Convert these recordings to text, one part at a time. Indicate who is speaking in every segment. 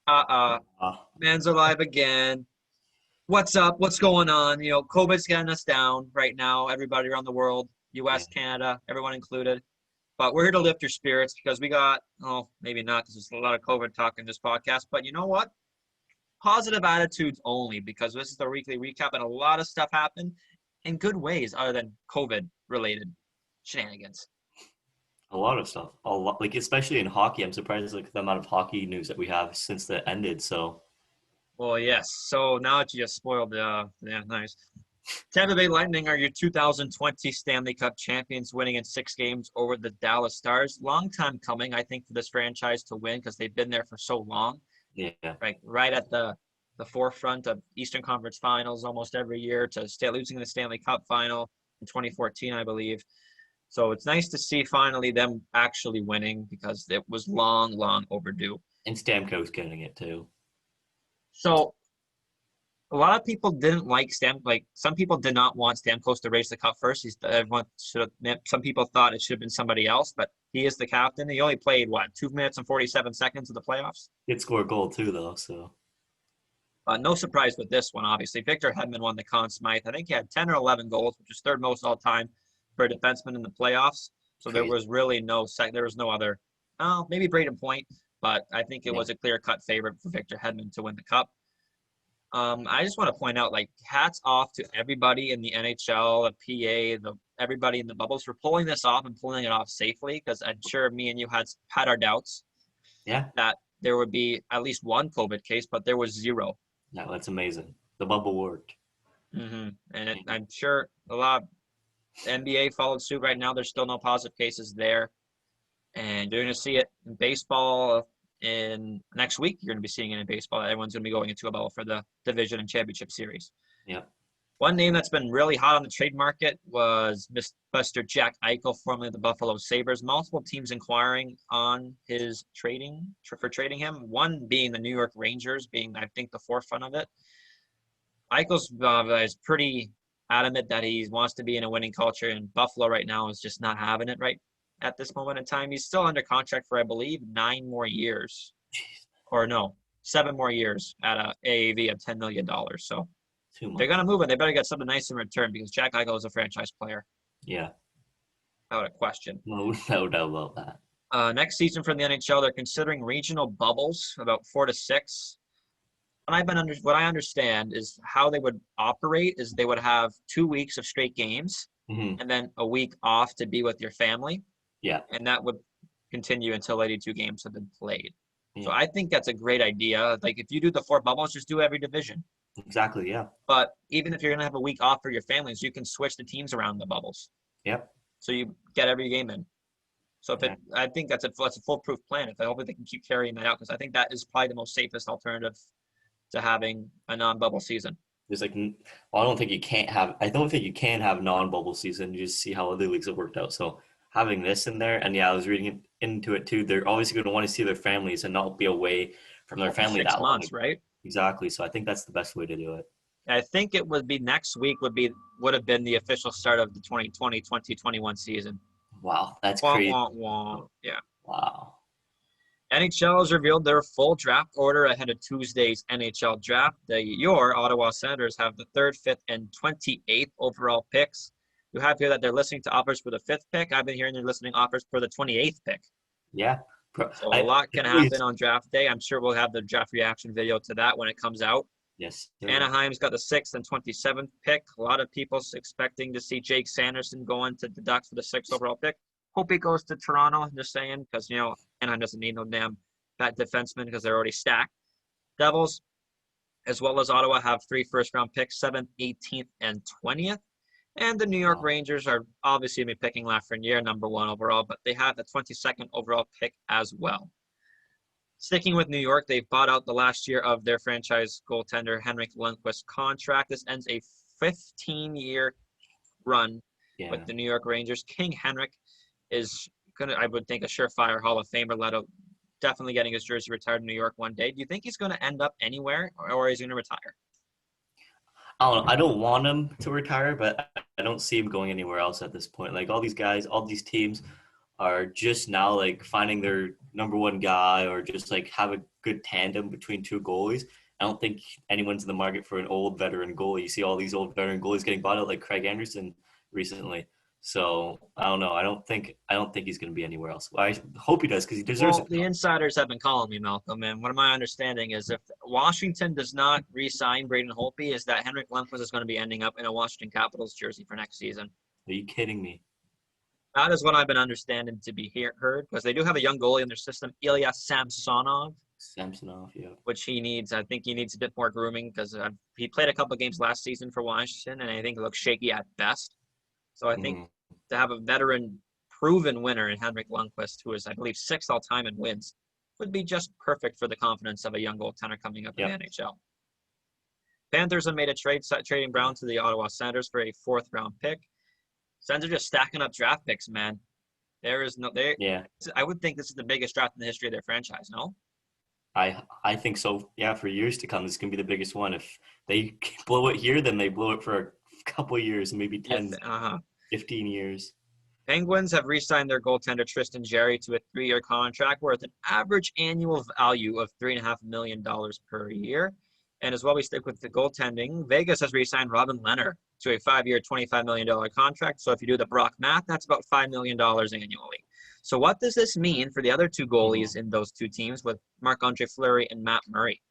Speaker 1: Uh-uh.
Speaker 2: Uh,
Speaker 1: Man's alive again. What's up? What's going on? COVID's getting us down right now. Everybody around the world,
Speaker 2: yeah.
Speaker 1: U.S., Canada, everyone included. But we're here to lift your spirits because we got, maybe not because there's a lot of COVID talk in this podcast. But you know what? Positive attitudes only because this is the weekly recap and a lot of stuff happened in good ways other than COVID related shenanigans.
Speaker 2: A lot of stuff. A lot, like especially in hockey. I'm surprised like the amount of hockey news that we have since that ended. So
Speaker 1: Well, yes. So now that you just spoiled yeah, nice. Tampa Bay Lightning are your 2020 Stanley Cup champions, winning in 6 games over the Dallas Stars. Long time coming, I think, for this franchise to win because they've been there for so long.
Speaker 2: yeah,
Speaker 1: Right at the forefront of Eastern Conference Finals almost every year to losing the Stanley Cup final in 2014, I believe. So it's nice to see finally them actually winning because it was long, long overdue.
Speaker 2: and Stamkos getting it too.
Speaker 1: So a lot of people didn't like some people did not want Stamkos to raise the cup first. Everyone should have, some people thought it should have been somebody else, but he is the captain. He only played 2 minutes and 47 seconds of the playoffs.
Speaker 2: He did score a goal too though. So
Speaker 1: No surprise with this one, obviously. Victor Hedman won the Conn Smythe. I think he had 10 or 11 goals, which is third most all time for a defenseman in the playoffs. So there
Speaker 2: crazy.
Speaker 1: was really there was no other, maybe Braden Point, but I think it
Speaker 2: Yeah.
Speaker 1: was a clear-cut favorite for Victor Hedman to win the cup. I just want to point out, hats off to everybody in the NHL, the PA, everybody in the bubbles for pulling this off and pulling it off safely. Because I'm sure me and you had our doubts
Speaker 2: Yeah.
Speaker 1: that there would be at least one COVID case, but there was zero.
Speaker 2: No, that's amazing. The bubble worked.
Speaker 1: Mm-hmm. And I'm sure a lot of NBA followed suit right now. There's still no positive cases there, and you're going to see it in baseball. In next week, you're going to be seeing it in baseball. Everyone's going to be going into a bubble for the division and championship series.
Speaker 2: Yeah.
Speaker 1: One name that's been really hot on the trade market was Mr. Jack Eichel, formerly of the Buffalo Sabres. Multiple teams inquiring on his for trading him. One being the New York Rangers, being I think the forefront of it. Eichel's is pretty adamant that he wants to be in a winning culture, and Buffalo right now is just not having it right at this moment in time. He's still under contract for, I believe, 9 more years. Or no, 7 more years at a AAV of $10 million. So
Speaker 2: Too much.
Speaker 1: they're going to move it. They better get something nice in return because Jack Eichel is a franchise player.
Speaker 2: Yeah.
Speaker 1: Without a question.
Speaker 2: No doubt about that.
Speaker 1: Next season for the NHL, they're considering regional bubbles, about 4 to 6. What I understand is how they would operate is they would have 2 weeks of straight games
Speaker 2: Mm-hmm.
Speaker 1: and then a week off to be with your family.
Speaker 2: Yeah.
Speaker 1: And that would continue until 82 games have been played.
Speaker 2: Yeah.
Speaker 1: So I think that's a great idea. Like if you do the 4 bubbles, just do every division.
Speaker 2: Exactly. Yeah.
Speaker 1: But even if you're going to have a week off for your families, you can switch the teams around the bubbles.
Speaker 2: Yep.
Speaker 1: So you get every game in. So I think that's a foolproof plan. If I hope they can keep carrying that out because I think that is probably the most safest alternative to having a non-bubble season.
Speaker 2: There's I don't think you can have non-bubble season. You just see how other leagues have worked out. So having this in there, and yeah, I was reading into it too. They're always going to want to see their families and not be away from their family
Speaker 1: 6
Speaker 2: that
Speaker 1: months,
Speaker 2: long.
Speaker 1: right?
Speaker 2: Exactly. So I think that's the best way to do it.
Speaker 1: I think it would be next week would have been the official start of the 2020-2021 season.
Speaker 2: Wow, that's crazy.
Speaker 1: Yeah.
Speaker 2: Wow.
Speaker 1: NHL has revealed their full draft order ahead of Tuesday's NHL draft. Your Ottawa Senators have the 3rd, 5th, and 28th overall picks. You have here that they're listening to offers for the 5th pick. I've been hearing they're listening offers for the 28th pick.
Speaker 2: Yeah.
Speaker 1: So a lot can happen on draft day. I'm sure we'll have the draft reaction video to that when it comes out.
Speaker 2: Yes.
Speaker 1: Anaheim's got the 6th and 27th pick. A lot of people expecting to see Jake Sanderson going to the Ducks for the 6th overall pick. Hope he goes to Toronto, just saying, because, Anaheim doesn't need no damn fat defenseman because they're already stacked. Devils, as well as Ottawa, have 3 first-round picks, 7th, 18th, and 20th. And the New York Rangers are obviously going to be picking Lafreniere, number 1 overall, but they have the 22nd overall pick as well. Sticking with New York, they've bought out the last year of their franchise goaltender Henrik Lundqvist's contract. This ends a 15-year run with the New York Rangers. King Henrik is going to, I would think, a surefire Hall of Famer, definitely getting his jersey retired in New York one day. Do you think he's going to end up anywhere or is he going to retire?
Speaker 2: I don't know. I don't want him to retire, but I don't see him going anywhere else at this point. Like all these guys, all these teams are just now finding their number one guy or just like have a good tandem between two goalies. I don't think anyone's in the market for an old veteran goalie. You see all these old veteran goalies getting bought out, like Craig Anderson recently. So I don't know. I don't think he's going to be anywhere else. Well, I hope he does because he deserves
Speaker 1: Well,
Speaker 2: it.
Speaker 1: the insiders have been calling me, Malcolm, and what my understanding is if Washington does not re-sign Braden Holtby, is that Henrik Lundqvist is going to be ending up in a Washington Capitals jersey for next season.
Speaker 2: Are you kidding me?
Speaker 1: That is what I've been understanding to be heard, because they do have a young goalie in their system, Ilya Samsonov,
Speaker 2: Samsonov, yeah.
Speaker 1: which he needs. I think he needs a bit more grooming because he played a couple of games last season for Washington, and I think it looks shaky at best. So I think to have a veteran, proven winner in Henrik Lundqvist, who is, I believe, 6th all-time in wins, would be just perfect for the confidence of a young goaltender coming up in the NHL. Panthers have made a trade, trading Brown to the Ottawa Senators for a 4th-round pick. Sens are just stacking up draft picks, man. There is no there.
Speaker 2: Yeah.
Speaker 1: I would think this is the biggest draft in the history of their franchise. No.
Speaker 2: I think so. Yeah, for years to come, this is gonna be the biggest one. If they blow it here, then they blow it for a couple of years, maybe 10, 15 years.
Speaker 1: Penguins have re-signed their goaltender Tristan Jarry to a 3-year contract worth an average annual value of $3.5 million per year. And as well, we stick with the goaltending. Vegas has re-signed Robin Lehner to a 5-year, $25 million contract. So if you do the Brock math, that's about $5 million annually. So what does this mean for the other two goalies in those two teams with Marc-Andre Fleury and Matt Murray?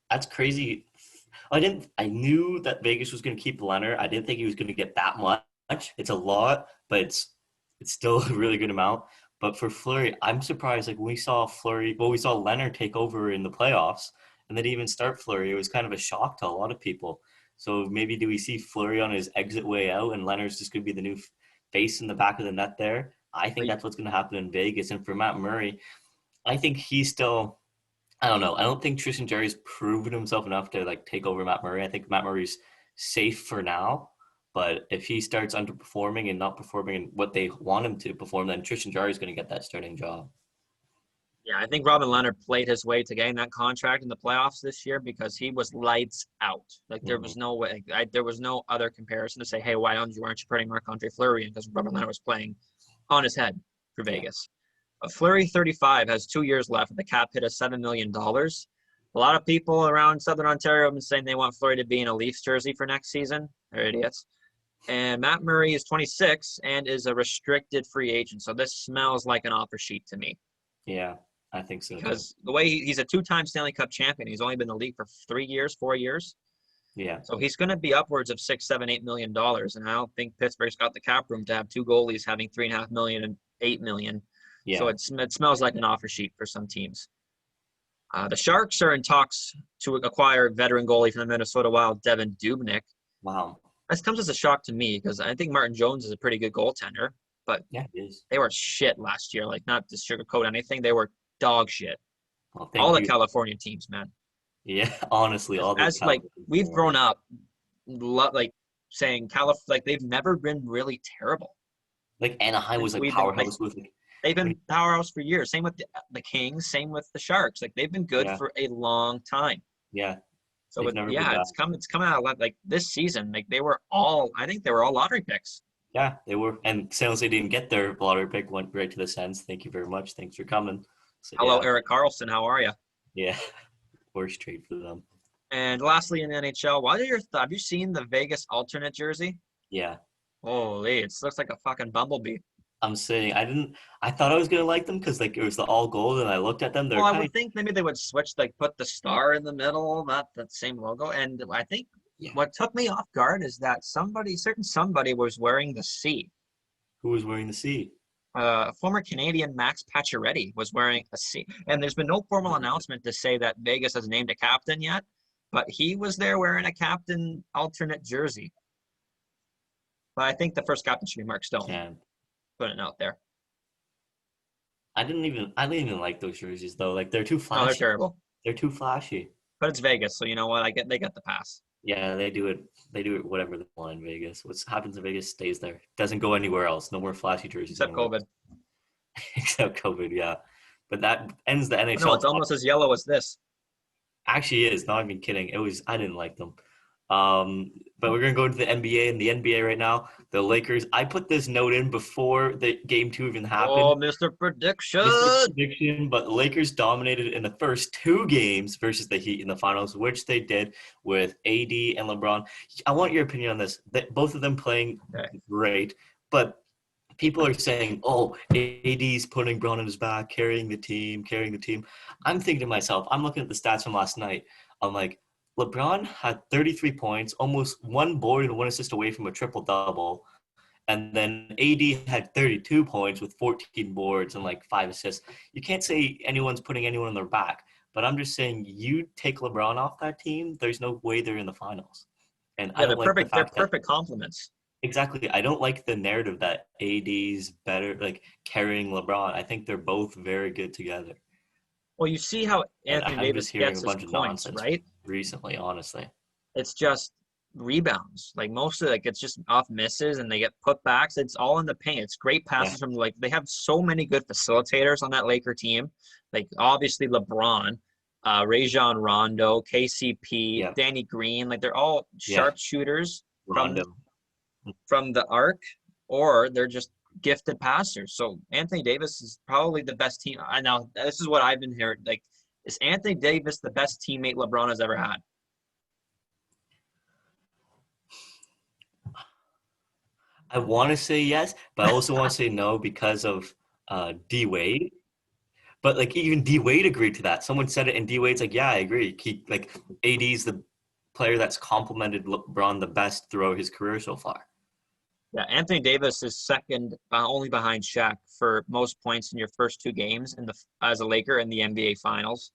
Speaker 2: That's crazy. I knew that Vegas was going to keep Leonard. I didn't think he was going to get that much. It's a lot, but it's still a really good amount. But for Fleury, I'm surprised. Like when we saw Leonard take over in the playoffs, and then even start Fleury. It was kind of a shock to a lot of people. So maybe do we see Fleury on his exit way out, and Leonard's just going to be the new face in the back of the net there? I think that's what's going to happen in Vegas. And for Matt Murray, I think he's still. I don't know. I don't think Tristan Jarry's proven himself enough to like take over Matt Murray. I think Matt Murray's safe for now. But if he starts underperforming and not performing in what they want him to perform, then Tristan Jarry's going to get that starting job.
Speaker 1: Yeah, I think Robin Leonard played his way to getting that contract in the playoffs this year because he was lights out. Like there was no way, there was no other comparison to say, hey, aren't you putting Marc-Andre Fleury in because Robin Leonard was playing on his head for Vegas. Fleury, 35, has 2 years left. The cap hit of $7 million. A lot of people around Southern Ontario have been saying they want Fleury to be in a Leafs jersey for next season. They're idiots. And Matt Murray is 26 and is a restricted free agent. So this smells like an offer sheet to me.
Speaker 2: Yeah, I think so.
Speaker 1: Because the way he's a 2-time Stanley Cup champion, he's only been in the league for 3 years, 4 years.
Speaker 2: Yeah.
Speaker 1: So he's going to be upwards of $6, $7, $8 million. And I don't think Pittsburgh's got the cap room to have two goalies having $3.5 million and $8 million. Yeah. So it smells like an offer sheet for some teams. The Sharks are in talks to acquire veteran goalie from the Minnesota Wild, Devin Dubnyk.
Speaker 2: Wow.
Speaker 1: This comes as a shock to me because I think Martin Jones is a pretty good goaltender, but they were shit last year. Like, not to sugarcoat anything, they were dog shit.
Speaker 2: Well,
Speaker 1: all the California teams, man.
Speaker 2: Yeah, honestly, all the
Speaker 1: we've grown up like saying they've never been really terrible.
Speaker 2: Like Anaheim was like powerhouse with.
Speaker 1: They've been powerhouse for years. Same with the Kings. Same with the Sharks. Like they've been good for a long time.
Speaker 2: Yeah.
Speaker 1: So it's coming out like this season. Like I think they were all lottery picks.
Speaker 2: Yeah, they were. And San Jose didn't get their lottery pick, went right to the Sens. Thank you very much. Thanks for coming. So,
Speaker 1: hello, Erik Karlsson. How are you?
Speaker 2: Yeah, worst trade for them.
Speaker 1: And lastly, in the NHL, what are your thoughts? Have you seen the Vegas alternate jersey?
Speaker 2: Yeah.
Speaker 1: Holy, it looks like a fucking bumblebee.
Speaker 2: I'm saying I thought I was gonna like them because like it was the all gold, and I looked at them.
Speaker 1: I would think maybe they would switch, like put the star in the middle, not that same logo. And I think what took me off guard is that somebody was wearing the C.
Speaker 2: Who was wearing the C?
Speaker 1: Former Canadian Max Pacioretty was wearing a C. And there's been no formal announcement to say that Vegas has named a captain yet, but he was there wearing a captain alternate jersey. But I think the first captain should be Mark Stone.
Speaker 2: Yeah.
Speaker 1: Putting it out there.
Speaker 2: I didn't even like those jerseys though. Like they're too flashy.
Speaker 1: No, they're terrible.
Speaker 2: They're too flashy.
Speaker 1: But it's Vegas, so you know what? They get the pass.
Speaker 2: Yeah, they do it. They do it whatever they want in Vegas. What happens in Vegas stays there. Doesn't go anywhere else. No more flashy jerseys.
Speaker 1: Except COVID.
Speaker 2: Except COVID, yeah. But that ends the NHL.
Speaker 1: No, it's almost as yellow as this.
Speaker 2: Actually is. Not even kidding. I didn't like them. But we're going to go into the NBA. And the NBA right now, the Lakers, I put this note in before the game 2 even happened.
Speaker 1: Oh, Mr. Prediction.
Speaker 2: Mr. Prediction, but the Lakers dominated in the first 2 games versus the Heat in the finals, which they did with AD and LeBron. I want your opinion on this. Both of them playing great, but people are saying, oh, AD's putting LeBron on his back, carrying the team. I'm thinking to myself, I'm looking at the stats from last night. I'm like, LeBron had 33 points, almost 1 board and 1 assist away from a triple-double. And then AD had 32 points with 14 boards and like 5 assists. You can't say anyone's putting anyone on their back. But I'm just saying, you take LeBron off that team, there's no way they're in the finals. And I don't like the fact
Speaker 1: they're perfect compliments.
Speaker 2: Exactly. I don't like the narrative that AD's better, like carrying LeBron. I think they're both very good together.
Speaker 1: Well, you see how Anthony Davis gets his points, right?
Speaker 2: Recently, honestly.
Speaker 1: It's just rebounds. Like most of it, like it's just off misses and they get putbacks. It's all in the paint. It's great passes from like they have so many good facilitators on that Laker team. Like obviously LeBron, Rajon Rondo, KCP, Danny Green. Like they're all sharp shooters from the arc, or they're just gifted passers. So Anthony Davis is probably the best team. I know this is what I've been hearing. Like, is Anthony Davis the best teammate LeBron has ever had?
Speaker 2: I want to say yes, but I also want to say no because of D Wade. But like even D Wade agreed to that. Someone said it, and D Wade's like, "Yeah, I agree." Like AD's the player that's complimented LeBron the best throughout his career so far.
Speaker 1: Yeah, Anthony Davis is second, only behind Shaq for most points in your first 2 games as a Laker in the NBA Finals.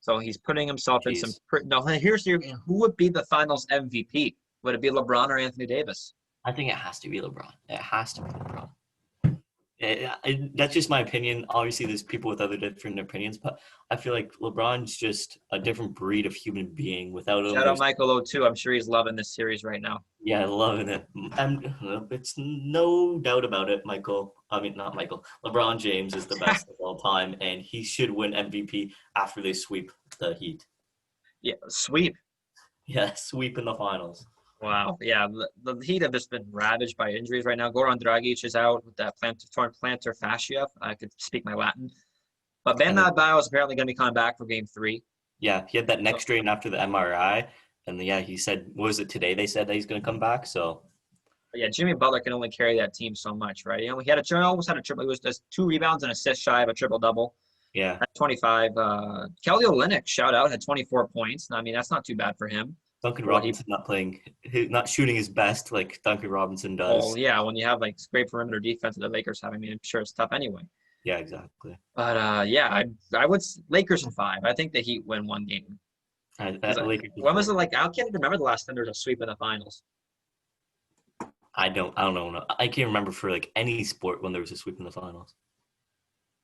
Speaker 1: So he's putting himself in some. No, here's your. Who would be the Finals MVP? Would it be LeBron or Anthony Davis?
Speaker 2: I think it has to be LeBron. It has to be LeBron. That's just my opinion. Obviously, there's people with other different opinions, but I feel like LeBron's just a different breed of human being. Without him,
Speaker 1: shout out Michael O too. I'm sure he's loving this series right now.
Speaker 2: Yeah, loving it. And it's no doubt about it, Michael. I mean, not Michael. LeBron James is the best of all time, and he should win MVP after they sweep the Heat.
Speaker 1: Yeah, sweep.
Speaker 2: Yeah, sweep in the finals.
Speaker 1: Wow. Yeah, the Heat have just been ravaged by injuries right now. Goran Dragic is out with that torn plantar fascia. I could speak my Latin. But Bam Adebayo is apparently going to be coming back for Game 3.
Speaker 2: Yeah, he had that neck strain after the MRI. And, he said, what was it today? They said that he's going to come back, so.
Speaker 1: Yeah, Jimmy Butler can only carry that team so much, right? He almost had a triple. He was just 2 rebounds and assists shy of a triple-double.
Speaker 2: Yeah.
Speaker 1: At 25. Kelly Olynyk, shout out, had 24 points. I mean, that's not too bad for him.
Speaker 2: Duncan Robinson not shooting his best like Duncan Robinson does.
Speaker 1: Oh, yeah, when you have, like, great perimeter defense that the Lakers have, I mean, I'm sure it's tough anyway.
Speaker 2: Yeah, exactly.
Speaker 1: But, I would – Lakers in 5. I think the Heat win 1 game. When was it like? I can't remember the last time there was a sweep in the finals.
Speaker 2: I don't know. I can't remember for like any sport when there was a sweep in the finals.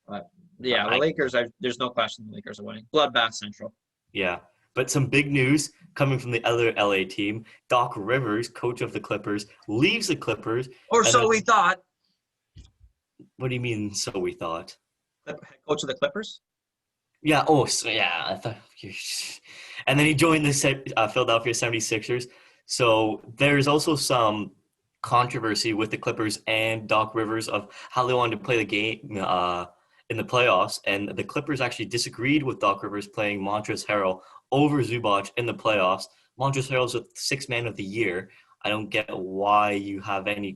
Speaker 1: But yeah, the Lakers. There's no question the Lakers are winning. Bloodbath Central.
Speaker 2: Yeah, but some big news coming from the other LA team. Doc Rivers, coach of the Clippers, leaves the Clippers.
Speaker 1: Or so we thought.
Speaker 2: What do you mean? So we thought.
Speaker 1: The head coach of the Clippers.
Speaker 2: Yeah. Oh, so yeah. I thought. And then he joined the Philadelphia 76ers. So there's also some controversy with the Clippers and Doc Rivers of how they wanted to play the game in the playoffs. And the Clippers actually disagreed with Doc Rivers playing Montrezl Harrell over Zubac in the playoffs. Montrezl Harrell's a 6th man of the year. I don't get why you have any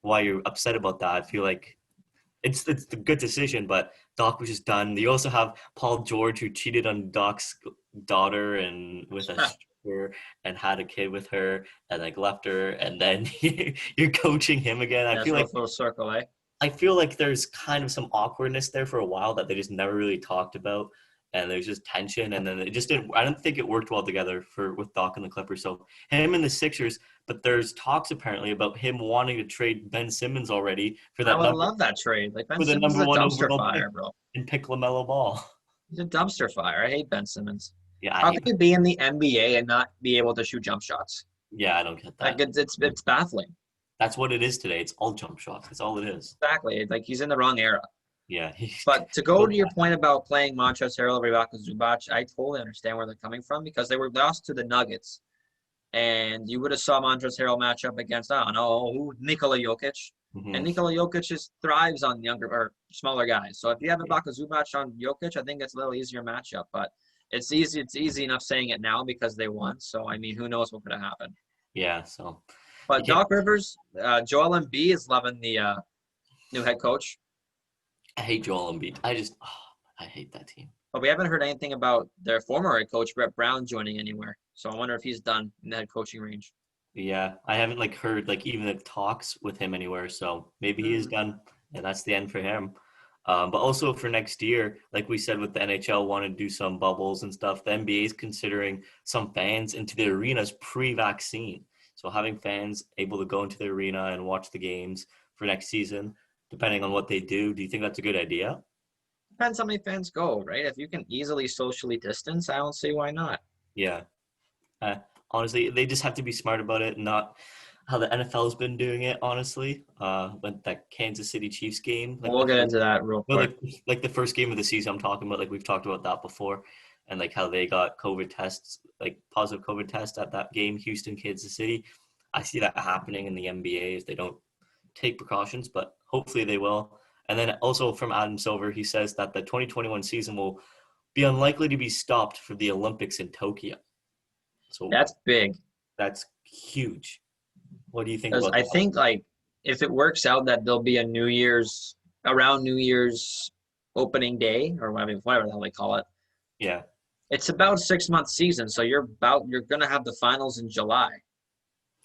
Speaker 2: why you're upset about that. I feel like it's a good decision, but Doc was just done. You also have Paul George, who cheated on Doc's daughter and with a stripper and had a kid with her and like left her, and then you're coaching him again. I feel like
Speaker 1: full circle, eh?
Speaker 2: I feel like there's kind of some awkwardness there for a while that they just never really talked about, and there's just tension, and then it just didn't. I don't think it worked well together with Doc and the Clippers. So him and the Sixers. But there's talks apparently about him wanting to trade Ben Simmons already for that.
Speaker 1: I would love that trade. Like Ben Simmons is a dumpster fire, bro.
Speaker 2: And pick LaMelo Ball.
Speaker 1: He's a dumpster fire. I hate Ben Simmons.
Speaker 2: Yeah.
Speaker 1: How can you be in the NBA and not be able to shoot jump shots?
Speaker 2: Yeah, I don't get that.
Speaker 1: Like it's baffling.
Speaker 2: That's what it is today. It's all jump shots. That's all it is.
Speaker 1: Exactly. Like he's in the wrong era.
Speaker 2: Yeah.
Speaker 1: But to go to your point about playing Montrezl Harrell over Zubac, I totally understand where they're coming from because they were lost to the Nuggets And you would have saw Montrezl Harrell match up against, I don't know, who, Nikola Jokic. And
Speaker 2: Hmm.
Speaker 1: Nikola Jokic just thrives on younger or smaller guys. So if you have a
Speaker 2: Yeah.
Speaker 1: Baka Zubac on Jokic, I think it's a little easier matchup. But it's easy. It's easy enough saying it now because they won. So I mean, who knows what could have happened?
Speaker 2: Yeah. So you
Speaker 1: But
Speaker 2: can't.
Speaker 1: Doc Rivers, Joel Embiid is loving the new head coach.
Speaker 2: I hate Joel Embiid. I hate that team.
Speaker 1: But we haven't heard anything about their former head coach Brett Brown joining anywhere. So I wonder if he's done in the head coaching range.
Speaker 2: Yeah, I haven't like heard like even the talks with him anywhere. So maybe he is done, and that's the end for him. But also for next year, like we said with the NHL, want to do some bubbles and stuff. The NBA is considering some fans into the arenas pre-vaccine. So having fans able to go into the arena and watch the games for next season, depending on what they do. Do you think that's a good idea?
Speaker 1: Depends how many fans go, right? If you can easily socially distance, I don't see why not.
Speaker 2: Yeah. Uh, Honestly, they just have to be smart about it, not how the NFL's been doing it. Honestly, with that Kansas City Chiefs game, like
Speaker 1: We'll
Speaker 2: the
Speaker 1: get
Speaker 2: first,
Speaker 1: into that real
Speaker 2: well,
Speaker 1: quick.
Speaker 2: like the first game of the season, I'm talking about. Like we've talked about that before, and like how they got COVID tests, like positive COVID tests at that game, Houston, Kansas City. I see that happening in the NBA if they don't take precautions, but hopefully they will. And then also from Adam Silver, he says that the 2021 season will be unlikely to be stopped for the Olympics in Tokyo. So
Speaker 1: That's big
Speaker 2: that's huge. What do you think
Speaker 1: because
Speaker 2: about
Speaker 1: I
Speaker 2: that?
Speaker 1: think like if it works out that there'll be a New Year's around New Year's opening day or whatever the hell they call it.
Speaker 2: Yeah,
Speaker 1: It's about 6 month season, so you're gonna have the finals in July.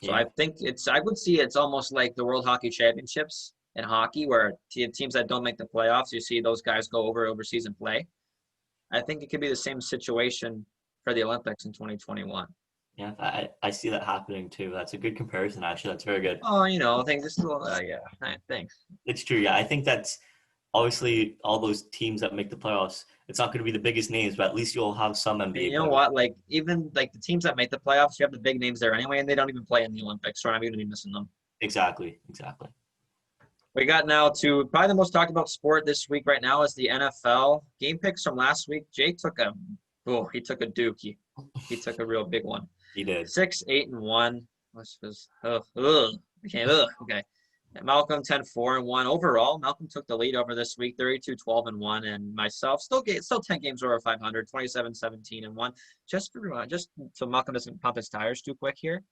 Speaker 1: So
Speaker 2: yeah,
Speaker 1: I think I would see it's almost like the World Hockey Championships in hockey, where teams that don't make the playoffs, you see those guys go overseas and play. I think it could be the same situation for the Olympics in 2021.
Speaker 2: yeah. I see that happening too. That's a good comparison, actually. That's very good.
Speaker 1: Oh, I think this is a little, yeah, thanks.
Speaker 2: It's true. Yeah, I think that's obviously all those teams that make the playoffs. It's not going to be the biggest names, but at least you'll have some
Speaker 1: And
Speaker 2: NBA
Speaker 1: you know
Speaker 2: players.
Speaker 1: what? Like even like the teams that make the playoffs, you have the big names there anyway, and they don't even play in the Olympics, so I'm even gonna be missing them.
Speaker 2: Exactly, exactly.
Speaker 1: We got now to probably the most talked about sport this week right now is the NFL. Game picks from last week. Jake took he took a dookie. He took a real big one.
Speaker 2: He did.
Speaker 1: 6-8-1. This was okay. And Malcolm 10-4-1. Overall, Malcolm took the lead over this week, 32-12-1, and myself still 10 games over 500, 27-17-1. Just so Malcolm doesn't pump his tires too quick here.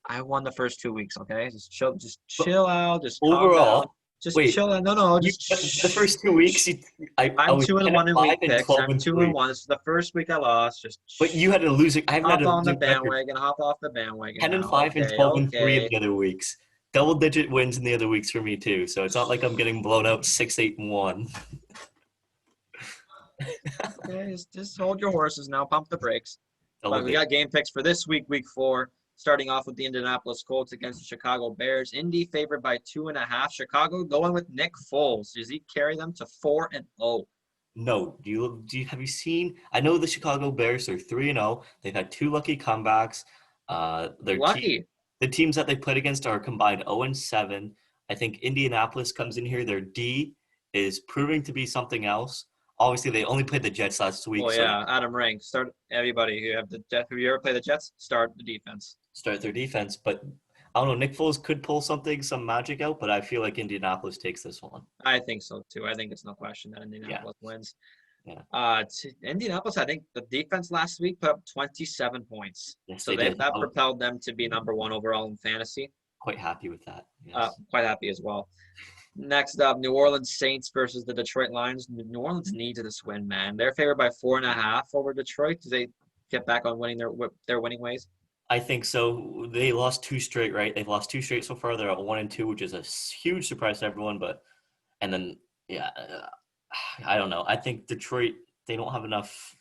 Speaker 1: I won the first 2 weeks, okay? Just
Speaker 2: But
Speaker 1: chill out, just calm down.
Speaker 2: overall,
Speaker 1: Just
Speaker 2: wait,
Speaker 1: chill out. No,
Speaker 2: you,
Speaker 1: just
Speaker 2: the first 2 weeks, I
Speaker 1: I'm
Speaker 2: was
Speaker 1: two and
Speaker 2: 10 and
Speaker 1: one in
Speaker 2: 5
Speaker 1: week
Speaker 2: and
Speaker 1: picks.
Speaker 2: 12
Speaker 1: I'm
Speaker 2: and
Speaker 1: two and
Speaker 2: 3.
Speaker 1: one. This is the first week I lost. Just
Speaker 2: But you had a losing. I haven't had
Speaker 1: hop
Speaker 2: a
Speaker 1: on the
Speaker 2: losing record.
Speaker 1: bandwagon. Hop off the bandwagon
Speaker 2: 10 and
Speaker 1: now.
Speaker 2: 5 and
Speaker 1: Okay,
Speaker 2: 12 and 3 in
Speaker 1: okay.
Speaker 2: the other weeks. Double digit wins in the other weeks for me too. So it's not like I'm getting blown out 6-8-1.
Speaker 1: Okay, just hold your horses now. Pump the brakes.
Speaker 2: Double
Speaker 1: But we
Speaker 2: digit.
Speaker 1: got game picks for this week, week 4. Starting off with the Indianapolis Colts against the Chicago Bears. Indy favored by 2.5. Chicago going with Nick Foles. Does he carry them to 4-0?
Speaker 2: No, have you seen? I know the Chicago Bears are 3-0. They've had 2 lucky comebacks. Their team,
Speaker 1: Lucky.
Speaker 2: the teams that they played against are combined 0-7. I think Indianapolis comes in here. Their D is proving to be something else. Obviously, they only played the Jets last week,
Speaker 1: Well,
Speaker 2: so
Speaker 1: yeah, Adam Rank. Start everybody who have the Jets. Have you ever played the Jets? Start the defense.
Speaker 2: start their defense. But I don't know. Nick Foles could pull some magic out, but I feel like Indianapolis takes this one.
Speaker 1: I think so too. I think it's no question that
Speaker 2: Yeah,
Speaker 1: Indianapolis wins.
Speaker 2: yeah.
Speaker 1: Indianapolis, I think the defense last week put up 27 points.
Speaker 2: Yes,
Speaker 1: So
Speaker 2: they did.
Speaker 1: that
Speaker 2: I was
Speaker 1: propelled them to be number 1 overall in fantasy.
Speaker 2: quite happy with that. Yes.
Speaker 1: Quite happy as well. Next up, New Orleans Saints versus the Detroit Lions. New Orleans needs this win, man. They're favored by 4.5 over Detroit. Do they get back on winning their winning ways?
Speaker 2: I think so. They lost 2 straight, right? They've lost 2 straight so far. They're at 1-2, which is a huge surprise to everyone. And then, yeah, I don't know. I think Detroit, they don't have enough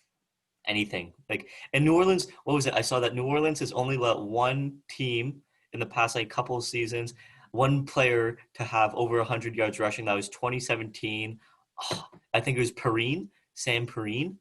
Speaker 2: anything. Like, in New Orleans, what was it? I saw that New Orleans has only let one team in the past, like, couple of seasons, one player to have over 100 yards rushing. That was 2017. I think it was Sam Perrine.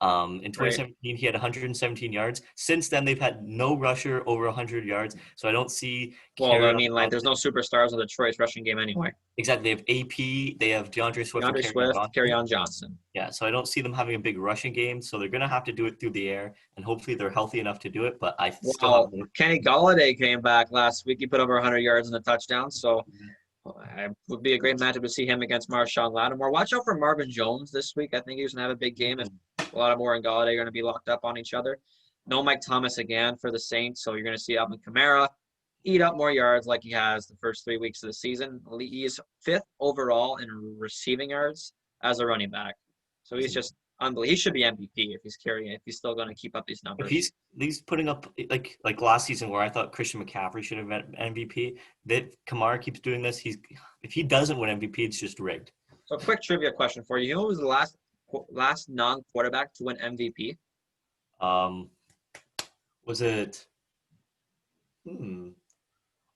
Speaker 2: In
Speaker 1: Right.
Speaker 2: 2017, he had 117 yards. Since then, they've had no rusher over 100 yards. So I don't see
Speaker 1: Well, I
Speaker 2: Carry
Speaker 1: mean, like, there's no superstars on Detroit's rushing game anyway.
Speaker 2: exactly. They have AP, they have DeAndre Swift and
Speaker 1: DeAndre
Speaker 2: Kerryon
Speaker 1: Swift,
Speaker 2: Johnson.
Speaker 1: on Johnson.
Speaker 2: Yeah, so I don't see them having a big rushing game. So they're going to have to do it through the air, and hopefully they're healthy enough to do it. But I still have.
Speaker 1: Well, Kenny Galladay came back last week. He put over 100 yards and a touchdown. So it would be a great matchup to see him against Marshawn Lattimore. Watch out for Marvin Jones this week. I think he's going to have a big game, and Lattimore and Galladay are going to be locked up on each other. No Mike Thomas again for the Saints, so you're going to see Alvin Kamara eat up more yards like he has the first 3 weeks of the season. He's 5th overall in receiving yards as a running back. So he's just unbelievable. He should be MVP if he's still going to keep up these numbers.
Speaker 2: If he's putting up like last season where I thought Christian McCaffrey should have been MVP. That Kamara keeps doing this. If he doesn't win MVP, it's just rigged.
Speaker 1: So quick trivia question for you. You know who was the last non-quarterback to win MVP?
Speaker 2: Was it?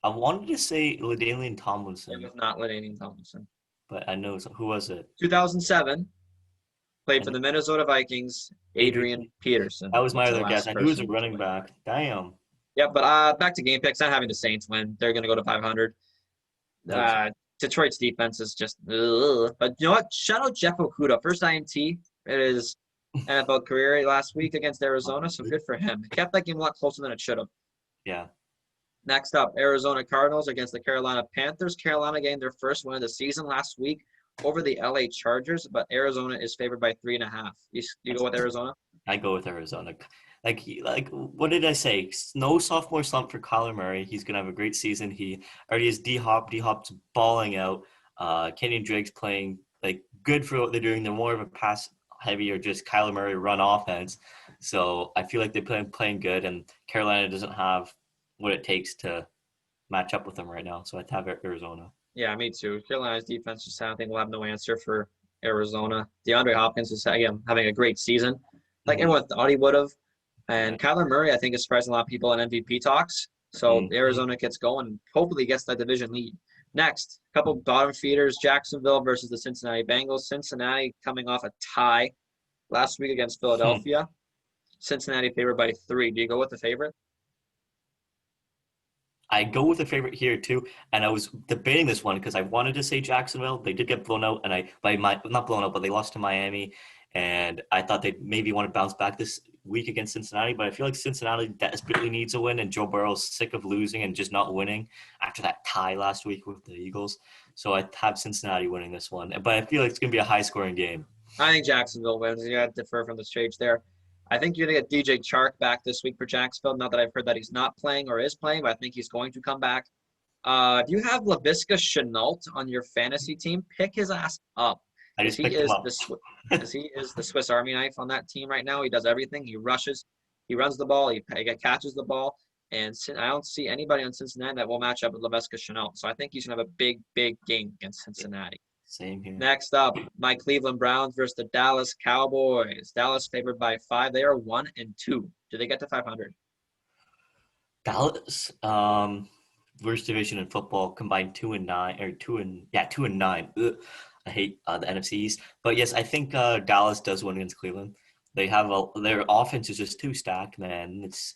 Speaker 2: I wanted to say LaDainian Tomlinson.
Speaker 1: It was not LaDainian Tomlinson.
Speaker 2: But I know who was it?
Speaker 1: 2007. Played for the Minnesota Vikings. Adrian Peterson.
Speaker 2: That was my other guess. I knew he was a running back. Damn.
Speaker 1: Yeah, but back to game picks. Not having the Saints win. They're going to go to 500. Detroit's defense is just ugh. But you know what? Shout out Jeff Okuda. First INT in his NFL career last week against Arizona, so good for him. It kept that game a lot closer than it should have.
Speaker 2: Yeah.
Speaker 1: Next up, Arizona Cardinals against the Carolina Panthers. Carolina gained their first win of the season last week over the LA Chargers, but Arizona is favored by 3.5. You go with Arizona?
Speaker 2: I go with Arizona. Like what did I say? No sophomore slump for Kyler Murray. He's gonna have a great season. He already has D-Hop. D-Hop's balling out. Kenyon Drake's playing like good for what they're doing. They're more of a pass heavy or just Kyler Murray run offense. So I feel like they're playing good, and Carolina doesn't have what it takes to match up with them right now. So I'd have Arizona.
Speaker 1: Yeah, me too. Carolina's defense just I think will have no answer for Arizona. DeAndre Hopkins is again having a great season, like everyone thought he would have. And Kyler Murray, I think, is surprising a lot of people in MVP talks. So Arizona gets going, hopefully gets that division lead. Next, a couple bottom feeders, Jacksonville versus the Cincinnati Bengals. Cincinnati coming off a tie last week against Philadelphia. Cincinnati favored by 3. Do you go with the favorite?
Speaker 2: I go with the favorite here too, and I was debating this one because I wanted to say Jacksonville. They did get blown out, and not blown out, but they lost to Miami, and I thought they maybe want to bounce back this week against Cincinnati. But I feel like Cincinnati desperately needs a win, and Joe Burrow's sick of losing and just not winning after that tie last week with the Eagles. So I have Cincinnati winning this one, but I feel like it's going to be a high-scoring game.
Speaker 1: I think Jacksonville wins. You got to defer from the stage there. I think you're going to get DJ Chark back this week for Jacksonville. Not that I've heard that he's not playing or is playing, but I think he's going to come back. If you have Laviska Shenault on your fantasy team, pick his ass up.
Speaker 2: I just picked him up.
Speaker 1: Because he is the Swiss Army knife on that team right now. He does everything. He rushes. He runs the ball. He catches the ball. And I don't see anybody on Cincinnati that will match up with Laviska Shenault. So I think he's going to have a big, big game against Cincinnati.
Speaker 2: Same here.
Speaker 1: Next up, my Cleveland Browns versus the Dallas Cowboys. Dallas favored by 5. They are 1-2. Do they get to 500?
Speaker 2: Dallas, worst division in football, combined 2-9 or 2-9. Ugh, I hate the NFC East, but yes, I think Dallas does win against Cleveland. They have their offense is just too stacked, man. It's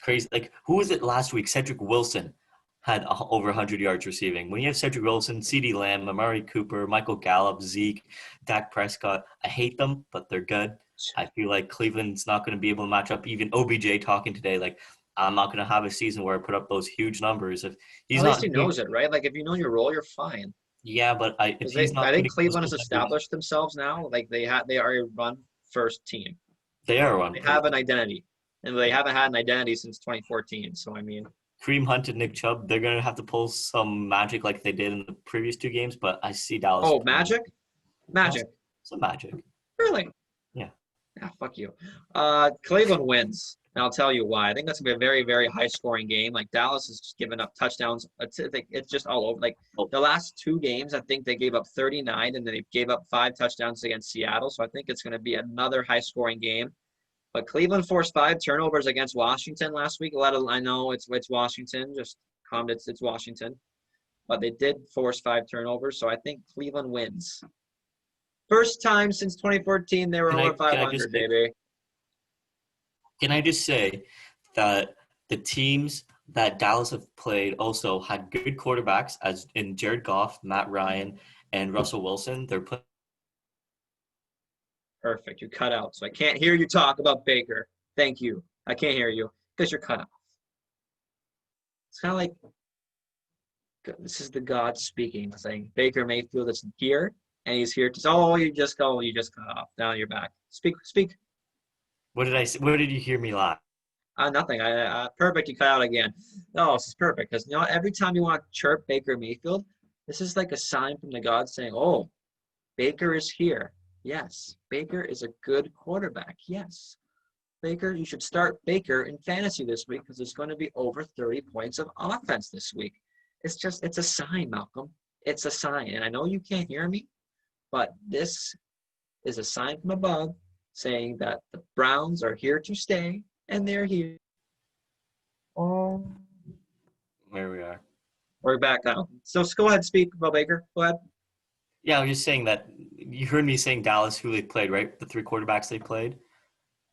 Speaker 2: crazy. Like who was it last week? Cedric Wilson had over 100 yards receiving. When you have Cedric Wilson, CeeDee Lamb, Amari Cooper, Michael Gallup, Zeke, Dak Prescott, I hate them, but they're good. I feel like Cleveland's not going to be able to match up. Even OBJ talking today, like, I'm not going to have a season where I put up those huge numbers. If he's
Speaker 1: At
Speaker 2: not,
Speaker 1: least he knows it, right? Like, if you know your role, you're fine.
Speaker 2: Yeah, but if he's not,
Speaker 1: I think Cleveland has established themselves now. Like, they are a run-first team.
Speaker 2: They are one.
Speaker 1: They have an identity, and they haven't had an identity since 2014. So, I mean.
Speaker 2: Kareem Hunt and Nick Chubb, they're going to have to pull some magic like they did in the previous 2 games, but I see Dallas.
Speaker 1: Oh, magic? Magic.
Speaker 2: Some magic.
Speaker 1: Really?
Speaker 2: Yeah.
Speaker 1: Yeah, fuck you. Cleveland wins, and I'll tell you why. I think that's going to be a very, very high-scoring game. Like, Dallas has just given up touchdowns. It's just all over. Like, the last 2 games, I think they gave up 39, and then they gave up 5 touchdowns against Seattle. So I think it's going to be another high-scoring game. But Cleveland forced 5 turnovers against Washington last week. I know it's Washington. Just calm. It's Washington. But they did force 5 turnovers, so I think Cleveland wins. First time since 2014 they were over 500, baby.
Speaker 2: Can I just say that the teams that Dallas have played also had good quarterbacks, as in Jared Goff, Matt Ryan, and Russell Wilson. They're playing.
Speaker 1: Perfect. You cut out, so I can't hear you talk about Baker. Thank you. I can't hear you because you're cut off. It's kind of like this is the God speaking, saying Baker Mayfield is here, and he's here to. Oh, you just cut off. Now you're back. Speak, speak.
Speaker 2: What did I say? Where did you hear me laugh?
Speaker 1: Nothing. Perfect. You cut out again. No, this is perfect because every time you want to chirp Baker Mayfield, this is like a sign from the God saying, "Oh, Baker is here. Yes, Baker is a good quarterback. Yes, Baker. You should start Baker in fantasy this week because there's going to be over 30 points of offense this week." It's a sign, Malcolm. It's a sign, and I know you can't hear me, but this is a sign from above saying that the Browns are here to stay. And they're here. Oh,
Speaker 2: Where we are.
Speaker 1: we're back now. So go ahead, speak about Baker. Go ahead.
Speaker 2: Yeah, I was just saying that you heard me saying Dallas, who they played, right? The three quarterbacks they played,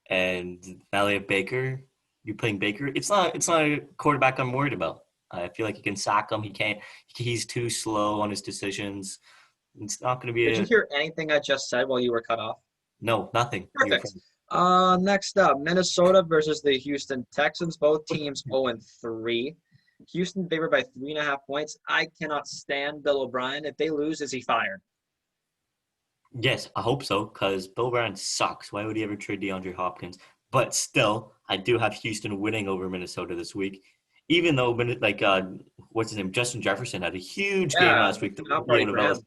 Speaker 2: and now they have Baker. You're playing Baker. It's not a quarterback I'm worried about. I feel like you can sack him. He can't. He's too slow on his decisions. It's not going to be
Speaker 1: Did you hear anything I just said while you were cut off?
Speaker 2: no, nothing.
Speaker 1: Perfect. Next up, Minnesota versus the Houston Texans. Both teams 0-3. Houston favored by 3.5 points. I cannot stand Bill O'Brien. If they lose, is he fired?
Speaker 2: Yes, I hope so, because Bill O'Brien sucks. Why would he ever trade DeAndre Hopkins? But still, I do have Houston winning over Minnesota this week. Even though, what's his name, Justin Jefferson had a huge game last week.
Speaker 1: Not party for him.